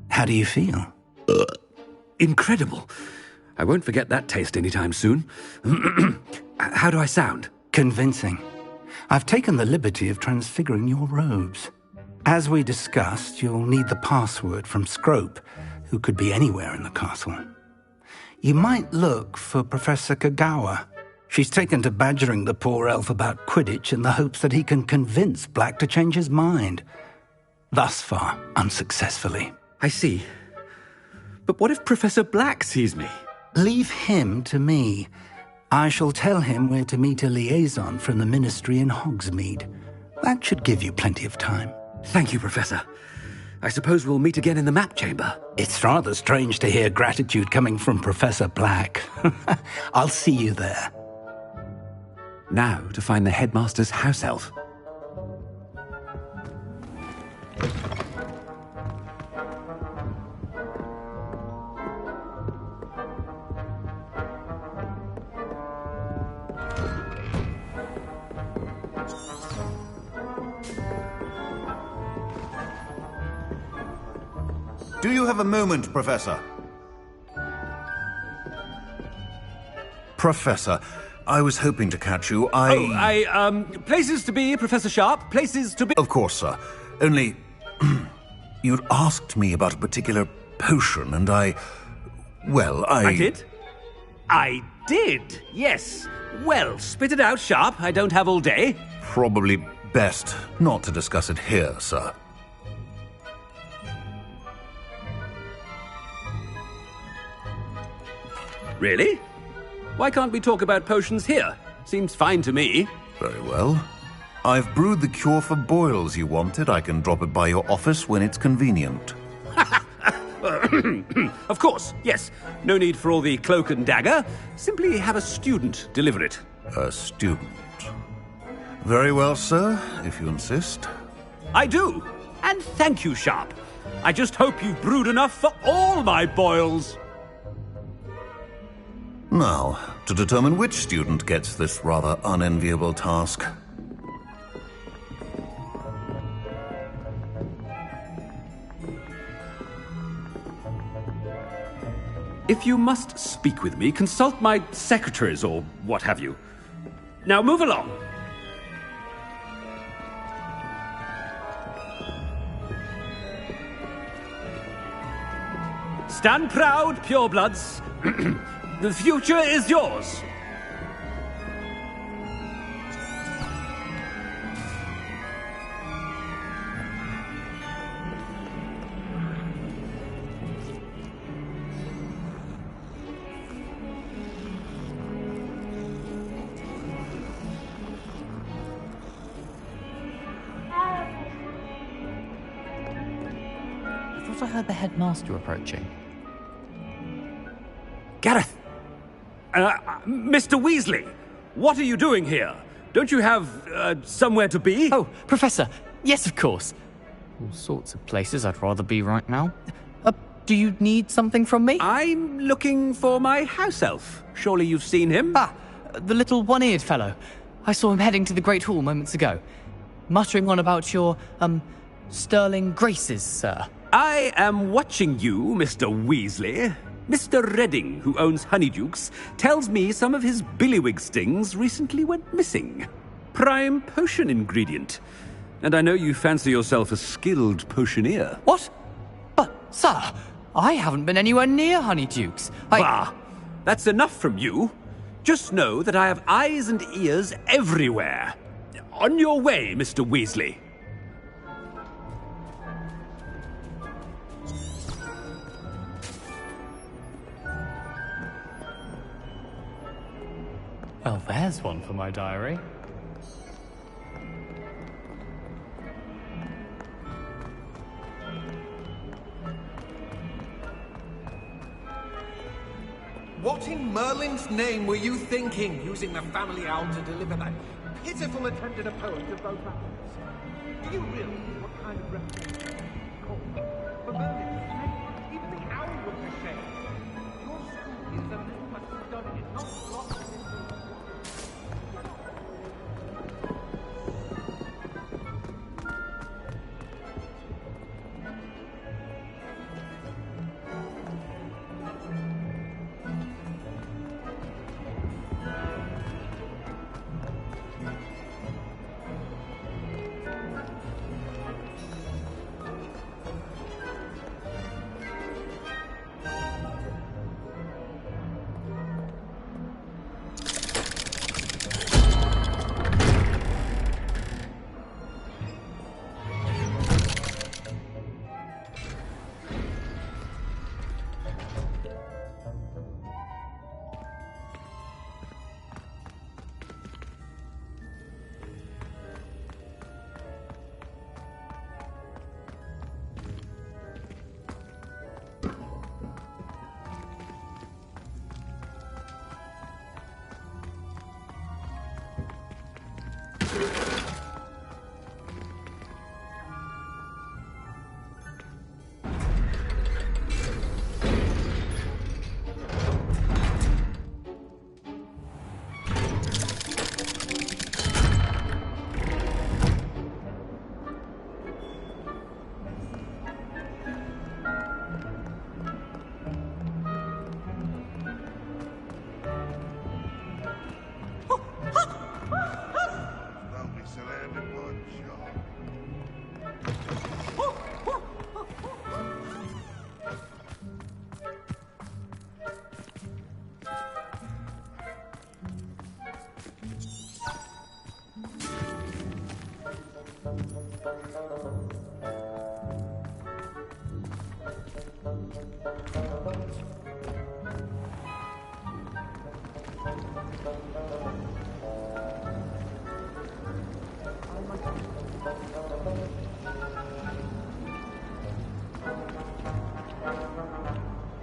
How do you feel? Incredible. I won't forget that taste anytime soon. How do I sound? Convincing. I've taken the liberty of transfiguring your robes. As we discussed, you'll need the password from Scrope, who could be anywhere in the castle. You might look for Professor Kagawa. She's taken to badgering the poor elf about Quidditch in the hopes that he can convince Black to change his mind. Thus far, unsuccessfully. I see. But what if Professor Black sees me? Leave him to me. I shall tell him where to meet a liaison from the ministry in Hogsmeade. That should give you plenty of time. Thank you, Professor. I suppose we'll meet again in the map chamber. It's rather strange to hear gratitude coming from Professor Black. I'll see you there. Now to find the headmaster's house elf. Do you have a moment, Professor? Professor, I was hoping to catch you. Places to be, Professor Sharp. Places to be. Of course, sir. Only, you'd asked me about a particular potion, and I did? I did, yes. Well, spit it out, Sharp. I don't have all day. Probably best not to discuss it here, sir. Really? Why can't we talk about potions here? Seems fine to me. Very well. I've brewed the cure for boils you wanted. I can drop it by your office when it's convenient. Of course, yes. No need for all the cloak and dagger. Simply have a student deliver it. A student? Very well, sir, if you insist. I do. And thank you, Sharp. I just hope you've brewed enough for all my boils. Now, to determine which student gets this rather unenviable task. If you must speak with me, consult my secretaries or what have you. Now move along. Stand proud, purebloods. The future is yours. I thought I heard the headmaster approaching. Gareth! Mr. Weasley, what are you doing here? Don't you have, somewhere to be? Oh, Professor, yes, of course. All sorts of places I'd rather be right now. Do you need something from me? I'm looking for my house elf. Surely you've seen him? Ah, the little one-eared fellow. I saw him heading to the Great Hall moments ago. Muttering on about your, sterling graces, sir. I am watching you, Mr. Weasley. Mr. Redding, who owns Honeydukes, tells me some of his billywig stings recently went missing. Prime potion ingredient. And I know you fancy yourself a skilled potioneer. What? But, sir, I haven't been anywhere near Honeydukes. Bah! That's enough from you. Just know that I have eyes and ears everywhere. On your way, Mr. Weasley. Well, there's one for my diary. What in Merlin's name were you thinking, using the family owl to deliver that pitiful attempt at a poem to both ours? Do you realize what kind of reputation you call for Merlin? Even the owl would be ashamed. Your school is a little much studying, not lots of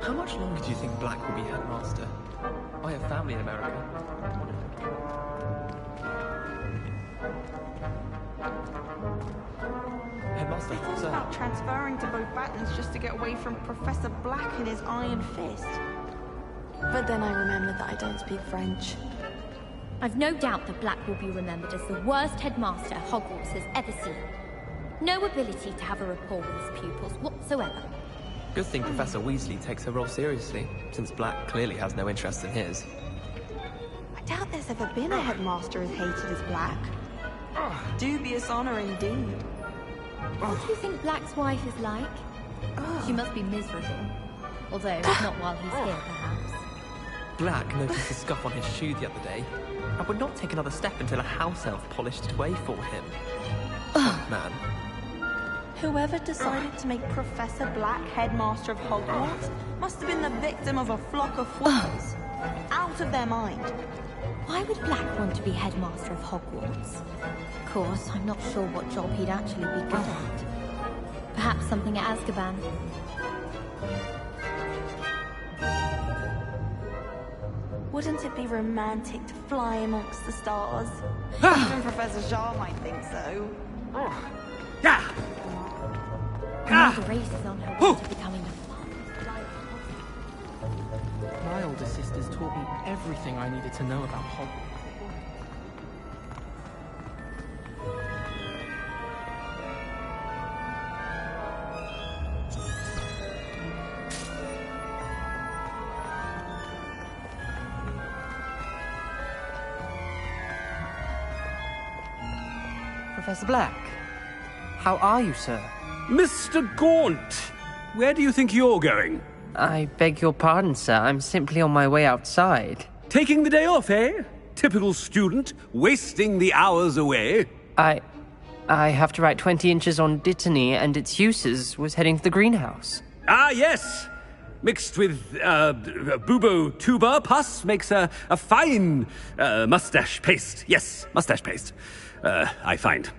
How much longer do you think Black will be headmaster? I have family in America. Headmaster, They thought sir. about transferring to both Battens just to get away from Professor Black and his iron fist. But then I remembered that I don't speak French. I've no doubt that Black will be remembered as the worst headmaster Hogwarts has ever seen. No ability to have a rapport with his pupils whatsoever. Good thing Professor Weasley takes her role seriously, since Black clearly has no interest in his. I doubt there's ever been a headmaster as hated as Black. Dubious honor indeed. What do you think Black's wife is like? She must be miserable. Although, not while he's here, perhaps. Black noticed a scuff on his shoe the other day. I would not take another step until a house elf polished it away for him. Man. Whoever decided to make Professor Black headmaster of Hogwarts must have been the victim of a flock of fools. Out of their mind. Why would Black want to be headmaster of Hogwarts? Of course, I'm not sure what job he'd actually be good at. Perhaps something at Azkaban. Wouldn't it be romantic to fly amongst the stars? Even Professor Shaw might think so. Now the race is on her way to becoming the My older sisters taught me everything I needed to know about Hogwarts. Professor Black, how are you, sir? Mr. Gaunt, where do you think you're going? I beg your pardon, sir. I'm simply on my way outside. Taking the day off, eh? Typical student, wasting the hours away. I have to write 20 inches on Dittany and its uses. Was heading to the greenhouse. Ah, yes. Mixed with bubo tuber pus makes a fine mustache paste. Yes, mustache paste. I find.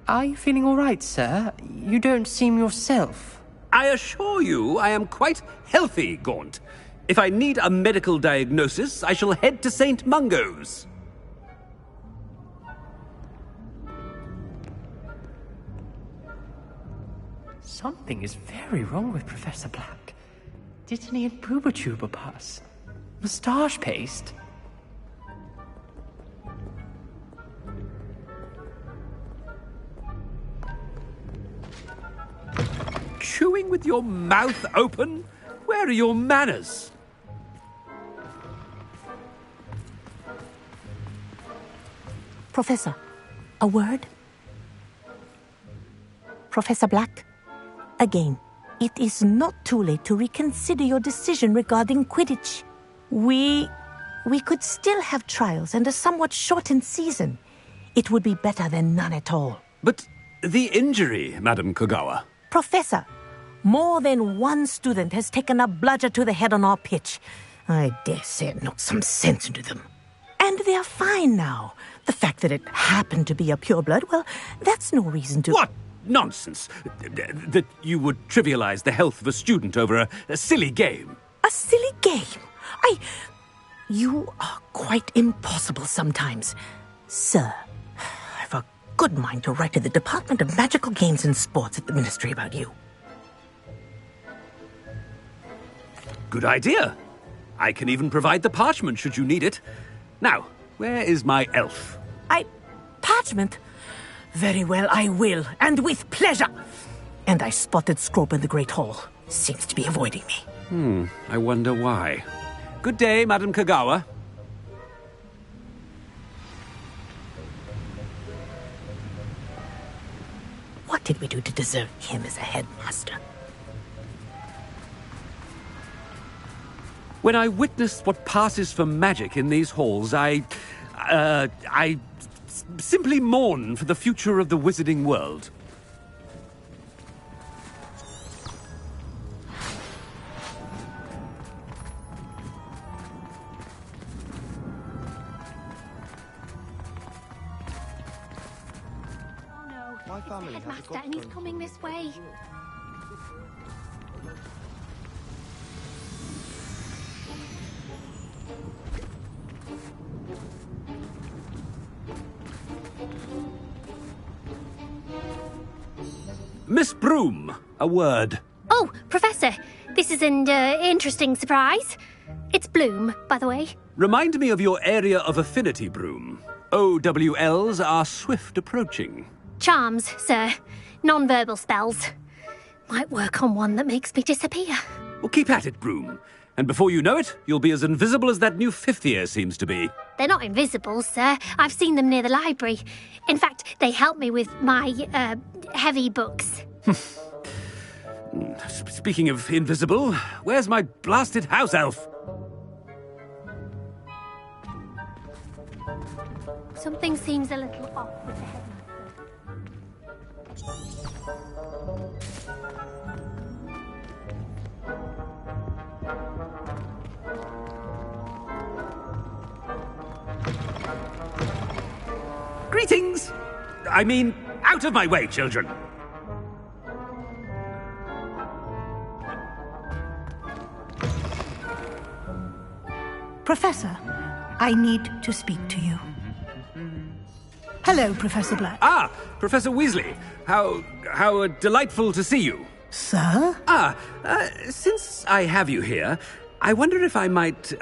Are you feeling all right, sir? You don't seem yourself. I assure you I am quite healthy, Gaunt. If I need a medical diagnosis, I shall head to St. Mungo's. Something is very wrong with Professor Black. Dittany and Booba pus. Moustache paste. Chewing with your mouth open? Where are your manners? Professor, a word? Professor Black, again, it is not too late to reconsider your decision regarding Quidditch. We could still have trials and a somewhat shortened season. It would be better than none at all. But the injury, Madam Kogawa. Professor, more than one student has taken a bludger to the head on our pitch. I dare say it knocked some sense into them. And they're fine now. The fact that it happened to be a pureblood, well, that's no reason to... What nonsense! That you would trivialize the health of a student over a silly game. A silly game? You are quite impossible sometimes. Sir, good mind to write to the Department of Magical Games and Sports at the Ministry about you. Good idea. I can even provide the parchment should you need it. Now, where is my elf? Parchment? Very well, I will, and with pleasure. And I spotted Scrope in the Great Hall. Seems to be avoiding me. I wonder why. Good day, Madam Kagawa. What did we do to deserve him as a headmaster? When I witnessed what passes for magic in these halls, I simply mourn for the future of the wizarding world. Headmaster, and he's coming this way. Miss Broom, a word. Oh, Professor, this is an interesting surprise. It's Bloom, by the way. Remind me of your area of affinity, Broom. OWLs are swift approaching. Charms, sir. Non-verbal spells. Might work on one that makes me disappear. Well, keep at it, Broom. And before you know it, you'll be as invisible as that new fifth year seems to be. They're not invisible, sir. I've seen them near the library. In fact, they help me with my, heavy books. Speaking of invisible, where's my blasted house elf? Something seems a little off with the headmaster. Greetings! I mean, out of my way, children! Professor, I need to speak to you. Hello, Professor Black. Ah, Professor Weasley. How delightful to see you. Sir? Since I have you here, I wonder if I might,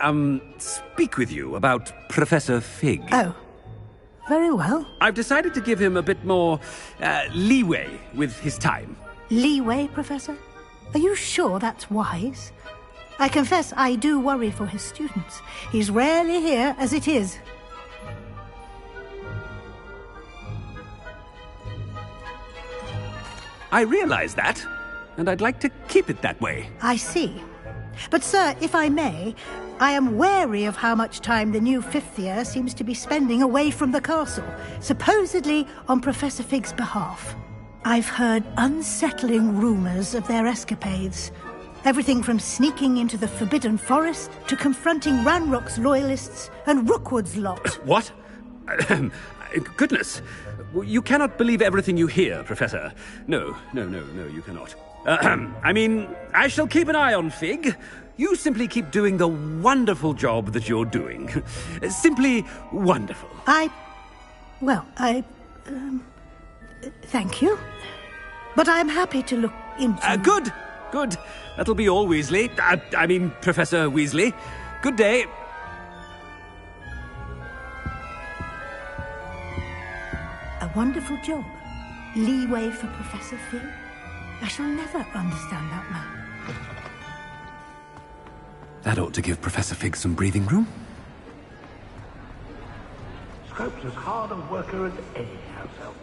speak with you about Professor Fig. Oh, very well. I've decided to give him a bit more, leeway with his time. Leeway, Professor? Are you sure that's wise? I confess I do worry for his students. He's rarely here as it is. I realize that, and I'd like to keep it that way. I see. But, sir, if I may, I am wary of how much time the new fifth year seems to be spending away from the castle, supposedly on Professor Fig's behalf. I've heard unsettling rumors of their escapades. Everything from sneaking into the Forbidden Forest to confronting Ranrock's loyalists and Rookwood's lot. What? Goodness. You cannot believe everything you hear, Professor. No, you cannot. I mean, I shall keep an eye on Fig. You simply keep doing the wonderful job that you're doing. Simply wonderful. Thank you. But I'm happy to look into... Good. That'll be all, Weasley. I mean, Professor Weasley. Good day. A wonderful job. Leeway for Professor Fig. I shall never understand that man. That ought to give Professor Fig some breathing room. Scrope's as hard a worker as any house elf.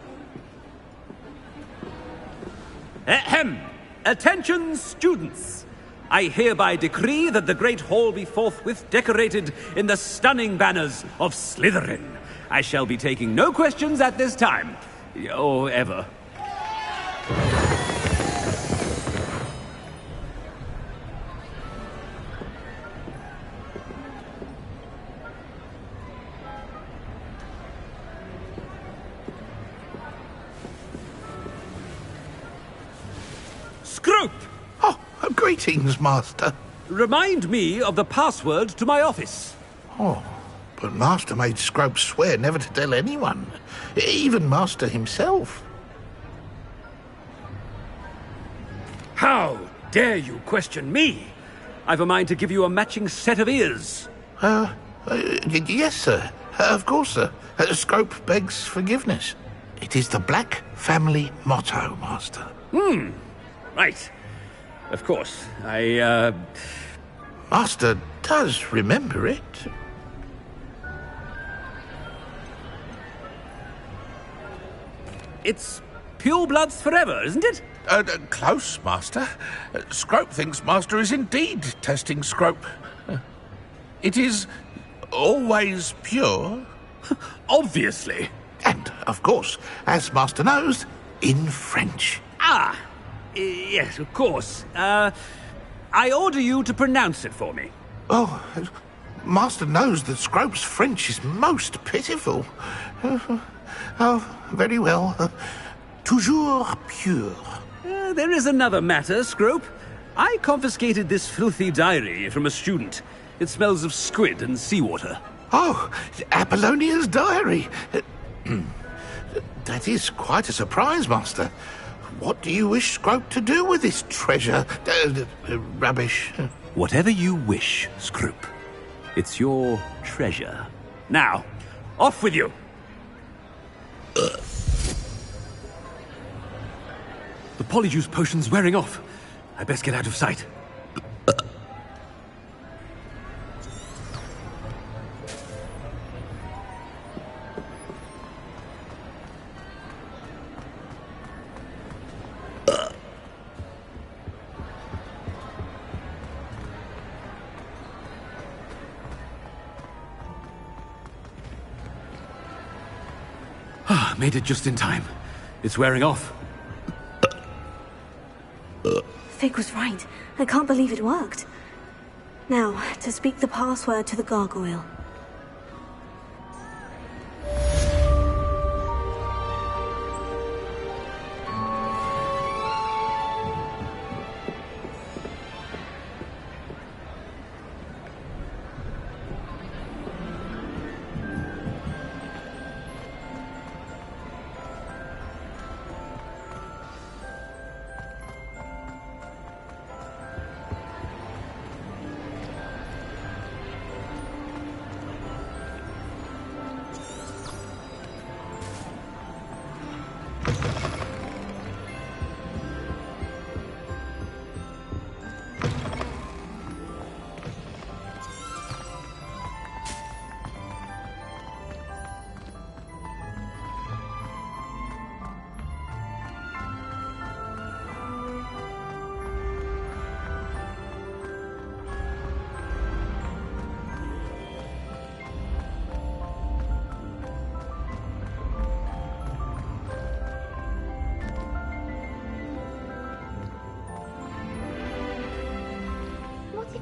Ahem! Attention, students! I hereby decree that the Great Hall be forthwith decorated in the stunning banners of Slytherin. I shall be taking no questions at this time. Or ever. Scrope! Oh, greetings, Master. Remind me of the password to my office. Oh, But Master made Scrope swear never to tell anyone, even Master himself. How dare you question me? I've a mind to give you a matching set of ears. Yes, sir. Of course, sir. Scrope begs forgiveness. It is the Black family motto, Master. Right. Of course. Master does remember it. It's pure bloods forever, isn't it? Close, Master. Scrope thinks Master is indeed testing Scrope. It is always pure. Obviously. And, of course, as Master knows, in French. Yes, of course. I order you to pronounce it for me. Oh, Master knows that Scrope's French is most pitiful. Oh, very well. Toujours pure. There is another matter, Scrope. I confiscated this filthy diary from a student. It smells of squid and seawater. Oh, Apollonia's diary. That is quite a surprise, Master. What do you wish Scrope to do with this treasure? Rubbish. Whatever you wish, Scrope. It's your treasure. Now, off with you. The polyjuice potion's wearing off. I best get out of sight. Made it just in time. It's wearing off. Fig was right. I can't believe it worked. Now, to speak the password to the gargoyle.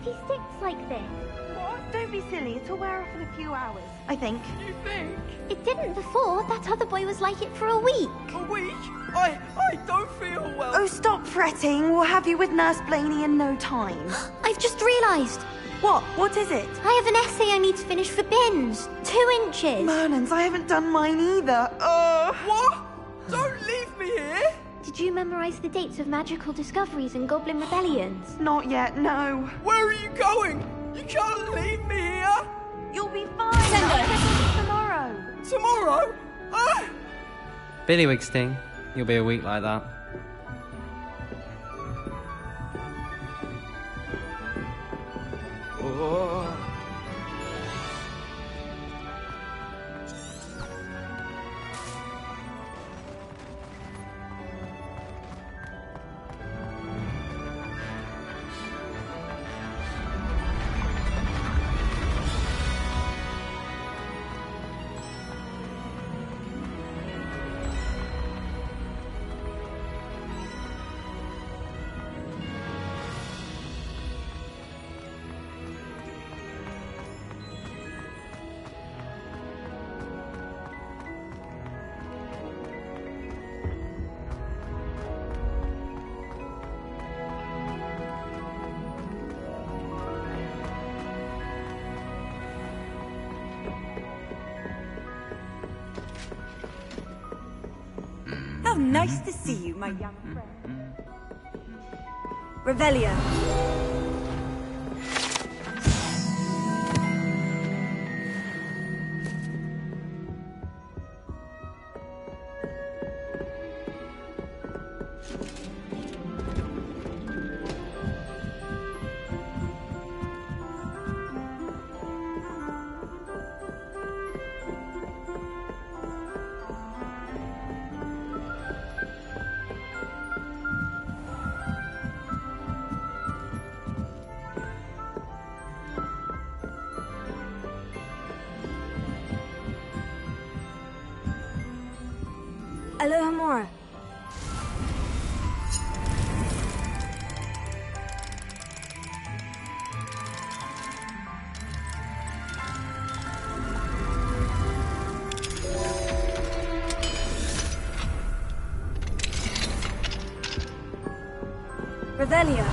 He sticks like this. What? Don't be silly. It'll wear off in a few hours, I think. You think? It didn't before. That other boy was like it for a week. A week? I don't feel well. Oh, stop fretting. We'll have you with Nurse Blaney in no time. I've just realised. What? What is it? I have an essay I need to finish for bins. 2 inches. Merlins, I haven't done mine either. What? Don't leave me here. Did you memorise the dates of magical discoveries and goblin rebellions? Not yet, no. Where are you going? You can't leave me here. You'll be fine. Tomorrow. Tomorrow? Billywig sting. You'll be a week like that. How nice to see you, my young friend. Revelio. Alohomora. Revelio.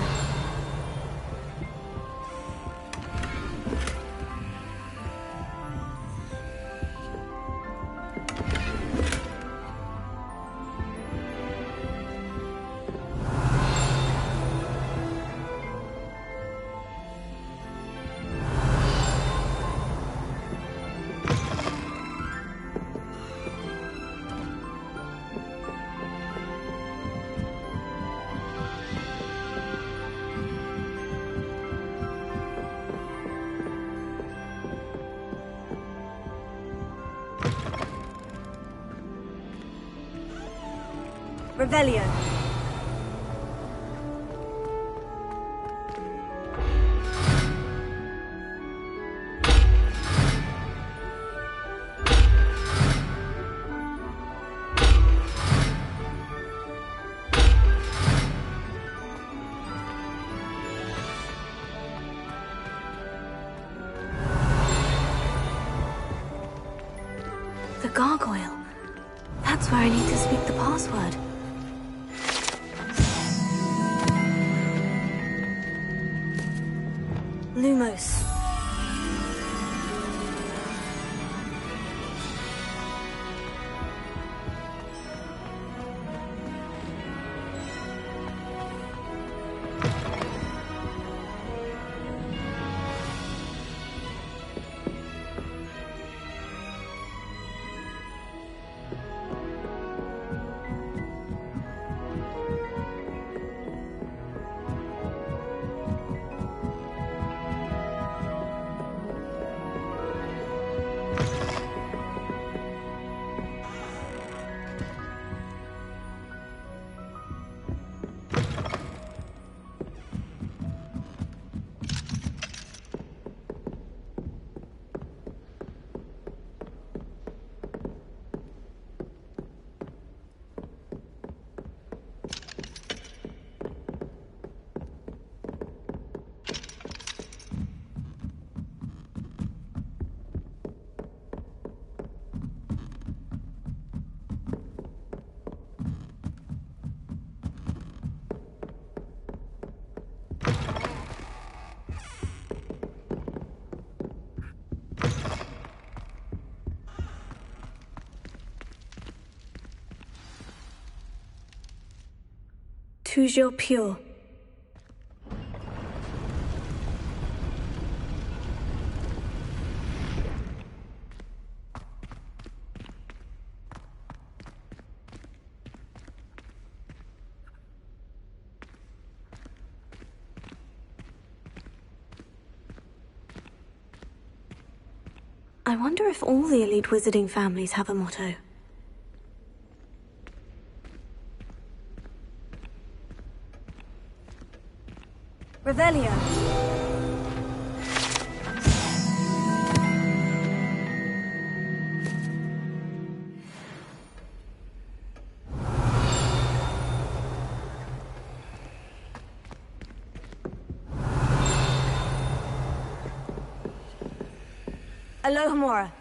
Revelio. The gargoyle. That's where I need to speak the password. Lumos. Toujours pure. I wonder if all the elite wizarding families have a motto. Revelio. Alohomora.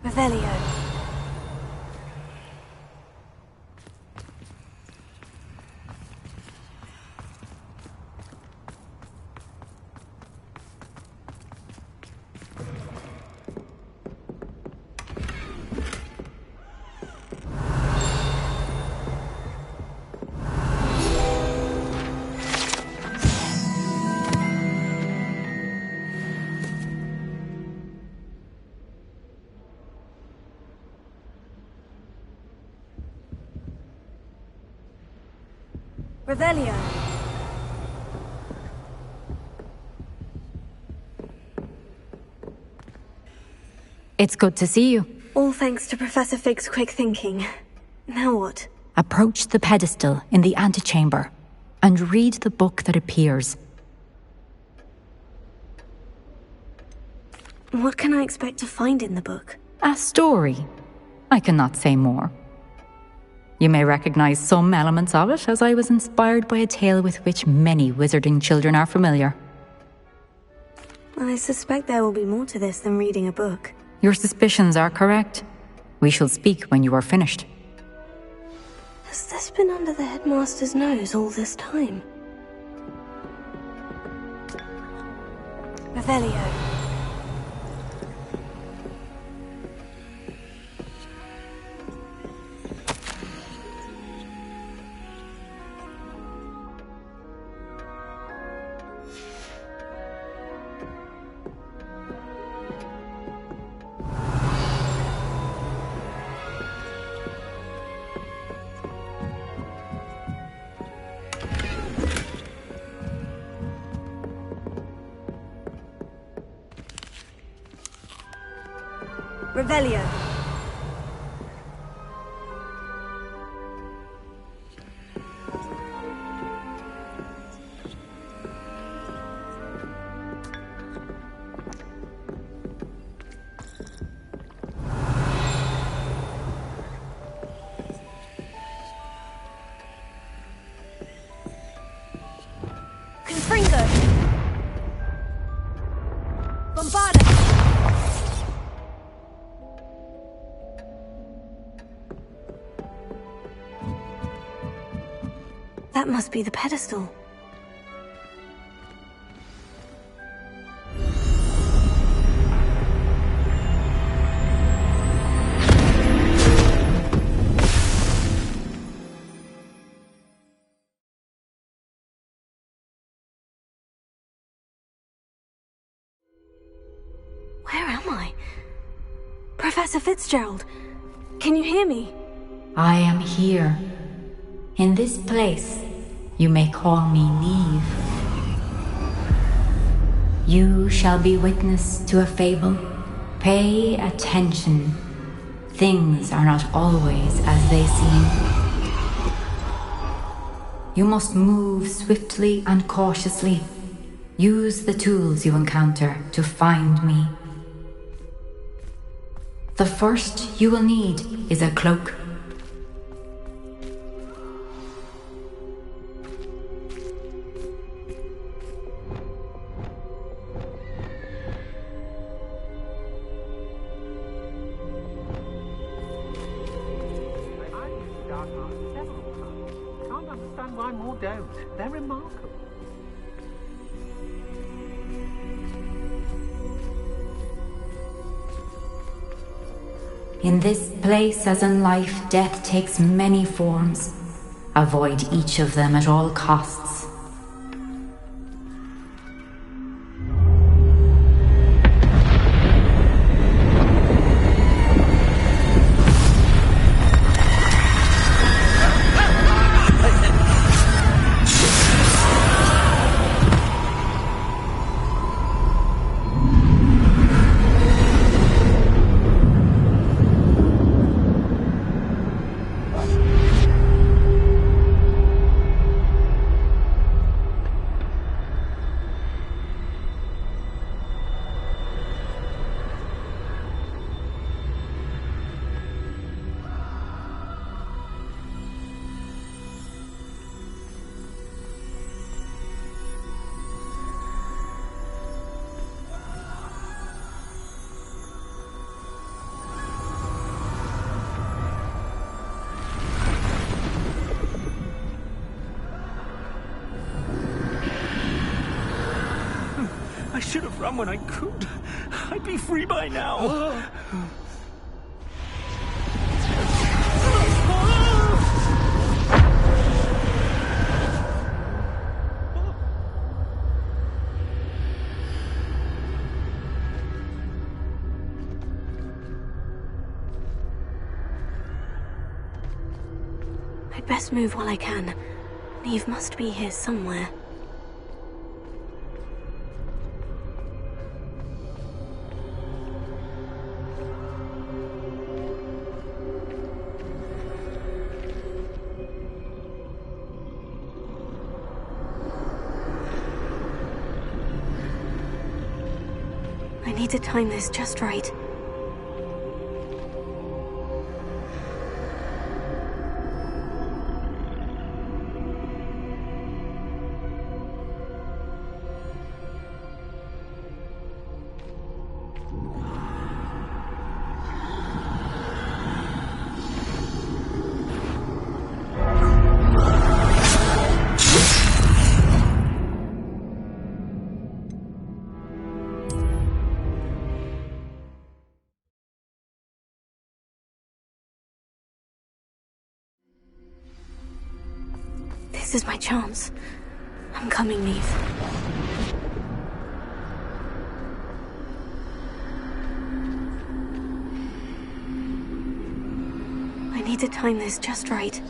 Revelio. Revelio. It's good to see you. All thanks to Professor Fig's quick thinking. Now what? Approach the pedestal in the antechamber and read the book that appears. What can I expect to find in the book? A story. I cannot say more. You may recognize some elements of it, as I was inspired by a tale with which many wizarding children are familiar. I suspect there will be more to this than reading a book. Your suspicions are correct. We shall speak when you are finished. Has this been under the headmaster's nose all this time? Revelio. Revelio. Confringo. Bombarda. That must be the pedestal. Where am I? Professor Fitzgerald, can you hear me? I am here. In this place, you may call me Neve. You shall be witness to a fable. Pay attention. Things are not always as they seem. You must move swiftly and cautiously. Use the tools you encounter to find me. The first you will need is a cloak. They're remarkable. In this place, as in life, death takes many forms. Avoid each of them at all costs. should have run when I could. I'd be free by now. I'd best move while I can. Neve must be here somewhere. I need to time this just right. This is my chance. I'm coming, Neve. I need to time this just right.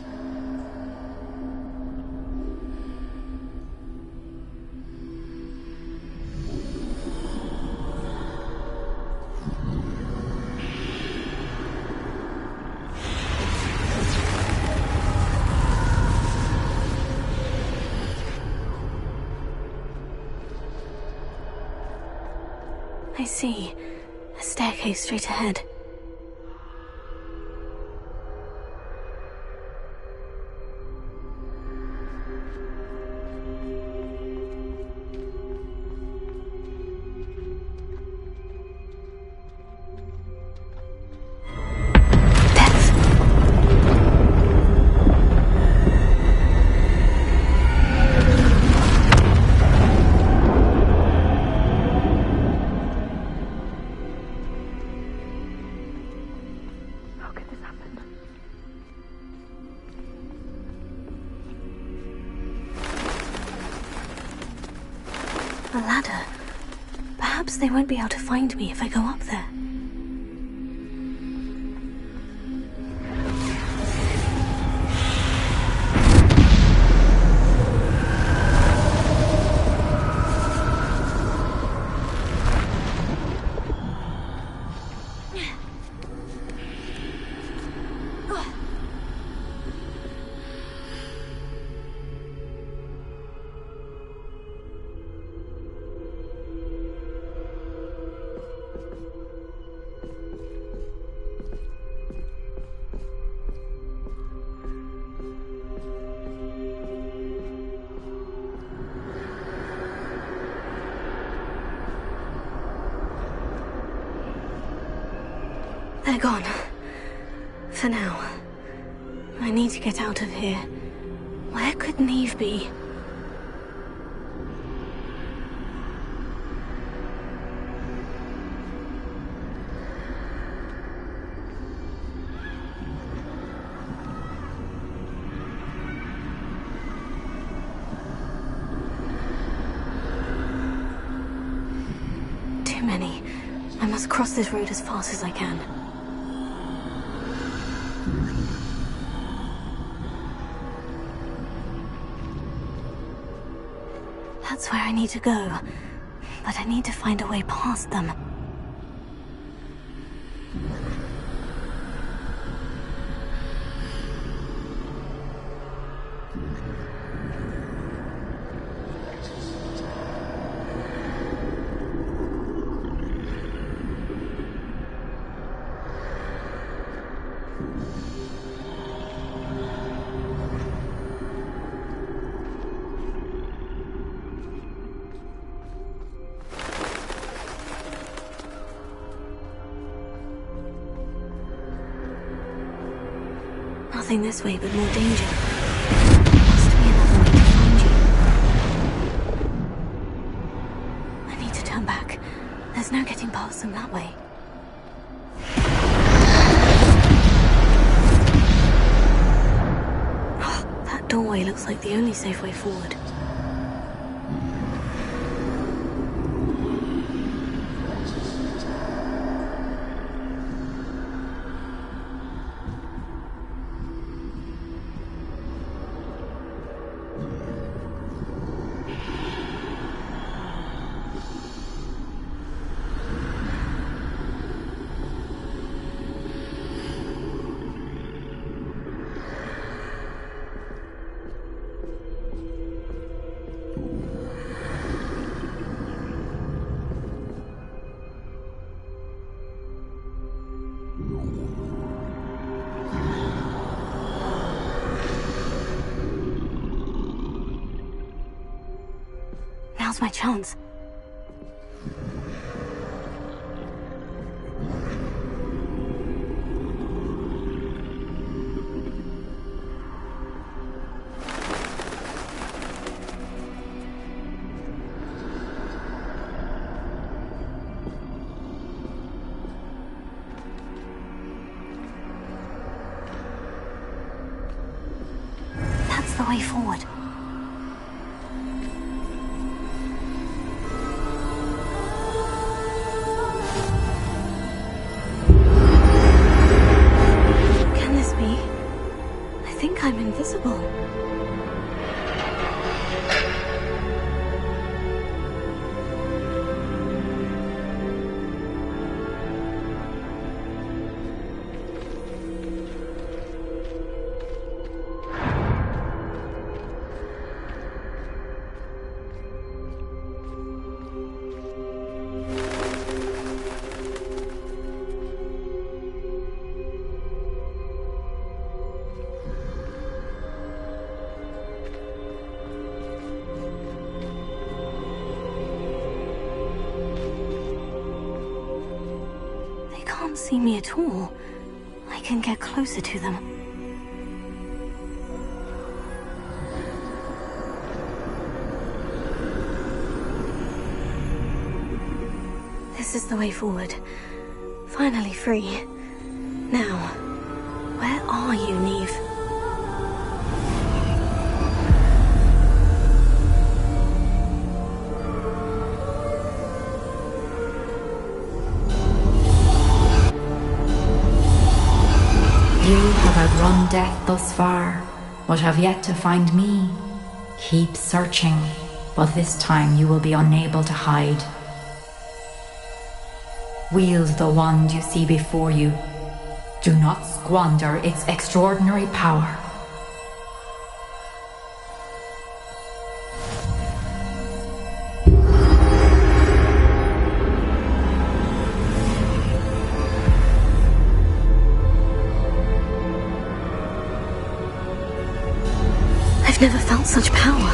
I see. A staircase straight ahead. A ladder. Perhaps they won't be able to find me if I go up there. They're gone. For now. I need to get out of here. Where could Neve be? Too many. I must cross this road as fast as I can. That's where I need to go, but I need to find a way past them. Nothing this way but more danger. Must be another way to find you. I need to turn back. There's no getting past them that way. That doorway looks like the only safe way forward. Now's my chance. That's the way forward. I'm invisible. Can't see me at all. I can get closer to them. This is the way forward. Finally free. Now, where are you, Neve? You have outrun death thus far, but have yet to find me. Keep searching, but this time you will be unable to hide. Wield the wand you see before you. Do not squander its extraordinary power. I've never felt such power.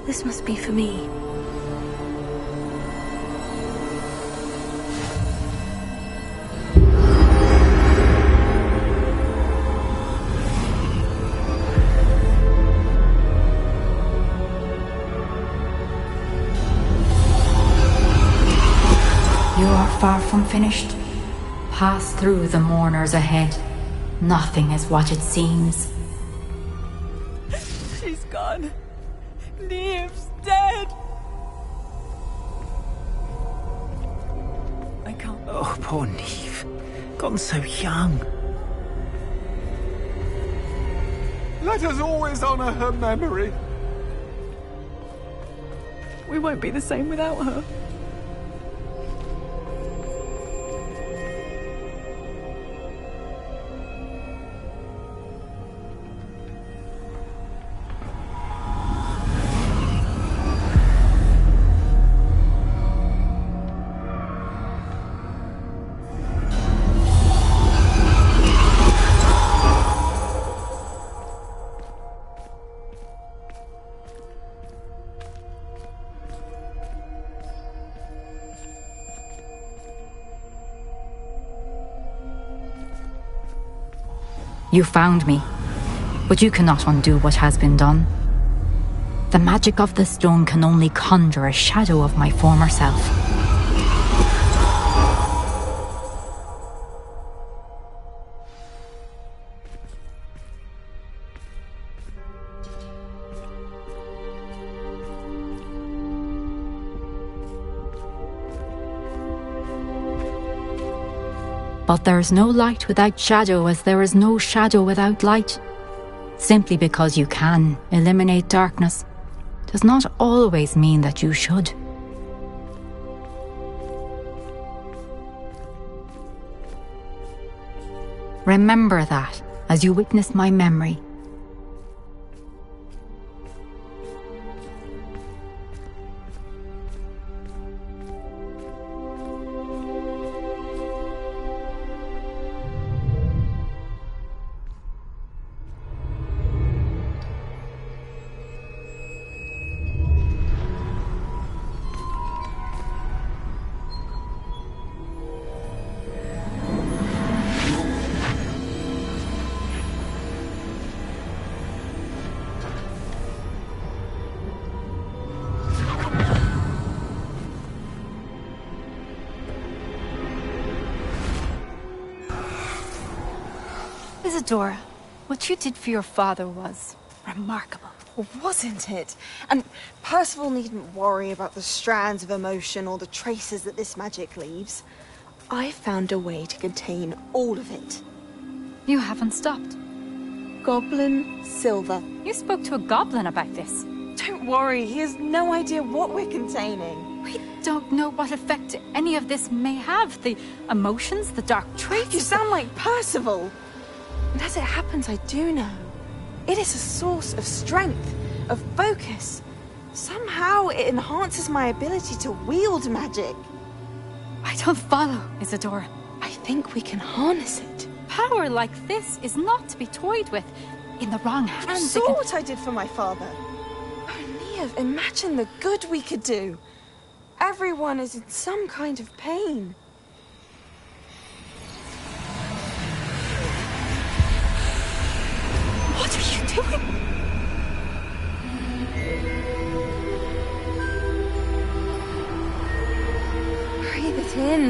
This must be for me. You are far from finished. Pass through the mourners ahead. Nothing is what it seems. She's gone. Neve's dead. I can't. Oh, poor Neve. Gone so young. Let us always honor her memory. We won't be the same without her. You found me, but you cannot undo what has been done. The magic of the stone can only conjure a shadow of my former self. But there is no light without shadow, as there is no shadow without light. Simply because you can eliminate darkness does not always mean that you should. Remember that as you witness my memory. Isadora, what you did for your father was remarkable. Well, wasn't it? And Percival needn't worry about the strands of emotion or the traces that this magic leaves. I found a way to contain all of it. You haven't stopped. Goblin Silver. You spoke to a goblin about this. Don't worry, he has no idea what we're containing. We don't know what effect any of this may have. The emotions, the dark traits. You sound like Percival. And as it happens, I do know. It is a source of strength, of focus. Somehow it enhances my ability to wield magic. I don't follow, Isadora. I think we can harness it. Power like this is not to be toyed with. In the wrong hands, You saw what I did for my father. Oh, Neve, imagine the good we could do. Everyone is in some kind of pain. What are you doing? Breathe it in.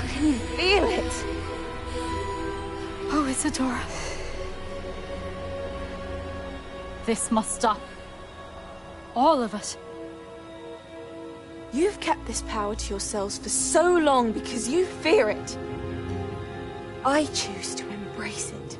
Can you feel it? Oh, Isadora. This must stop. All of it. You've kept this power to yourselves for so long because you fear it. I choose to embrace it.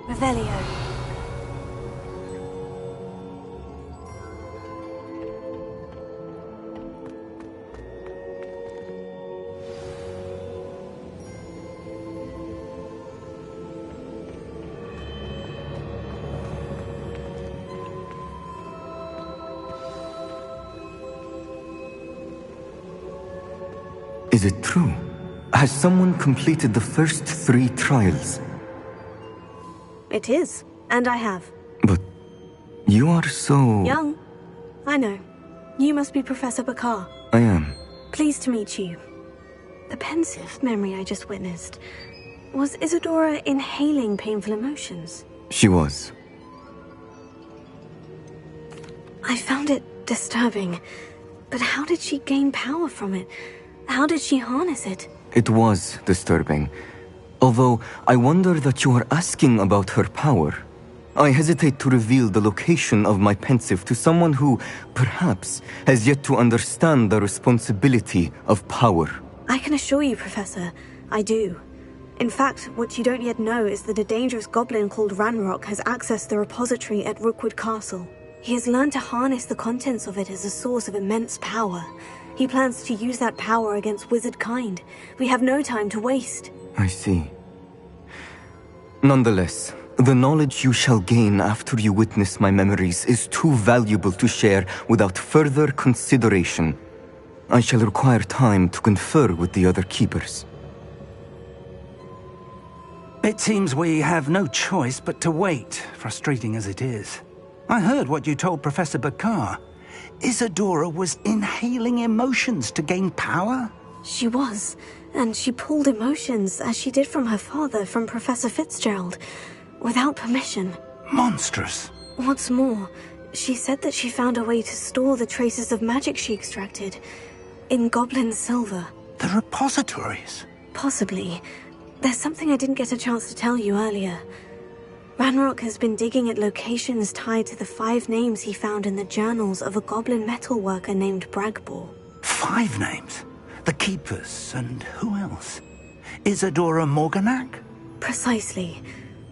Revelio. Is it true? Has someone completed the first 3 trials? It is, and I have. But you are so... Young. I know. You must be Professor Bakar. I am. Pleased to meet you. The pensive memory I just witnessed. Was Isadora inhaling painful emotions? She was. I found it disturbing. But how did she gain power from it? How did she harness it? It was disturbing. Although, I wonder that you are asking about her power. I hesitate to reveal the location of my pensive to someone who, perhaps, has yet to understand the responsibility of power. I can assure you, Professor, I do. In fact, what you don't yet know is that a dangerous goblin called Ranrock has accessed the repository at Rookwood Castle. He has learned to harness the contents of it as a source of immense power. He plans to use that power against wizard kind. We have no time to waste. I see. Nonetheless, the knowledge you shall gain after you witness my memories is too valuable to share without further consideration. I shall require time to confer with the other keepers. It seems we have no choice but to wait, frustrating as it is. I heard what you told Professor Bakar. Isadora was inhaling emotions to gain power? She was, and she pulled emotions, as she did from her father, from Professor Fitzgerald, without permission. Monstrous. What's more, she said that she found a way to store the traces of magic she extracted in goblin silver. The repositories? Possibly. There's something I didn't get a chance to tell you earlier. Ranrock has been digging at locations tied to the 5 names he found in the journals of a goblin metalworker named Bragbor. 5 names? The Keepers, and who else? Isadora Morganac? Precisely.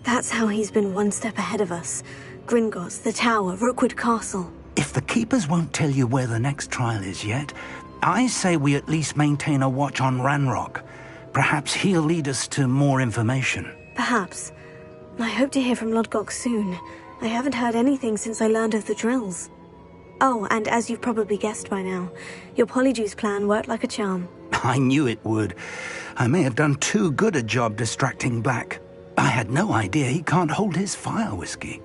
That's how he's been one step ahead of us. Gringotts, the Tower, Rookwood Castle. If the Keepers won't tell you where the next trial is yet, I say we at least maintain a watch on Ranrock. Perhaps he'll lead us to more information. Perhaps. I hope to hear from Lodgok soon. I haven't heard anything since I learned of the drills. Oh, and as you've probably guessed by now, your Polyjuice plan worked like a charm. I knew it would. I may have done too good a job distracting Black. I had no idea he can't hold his fire whiskey.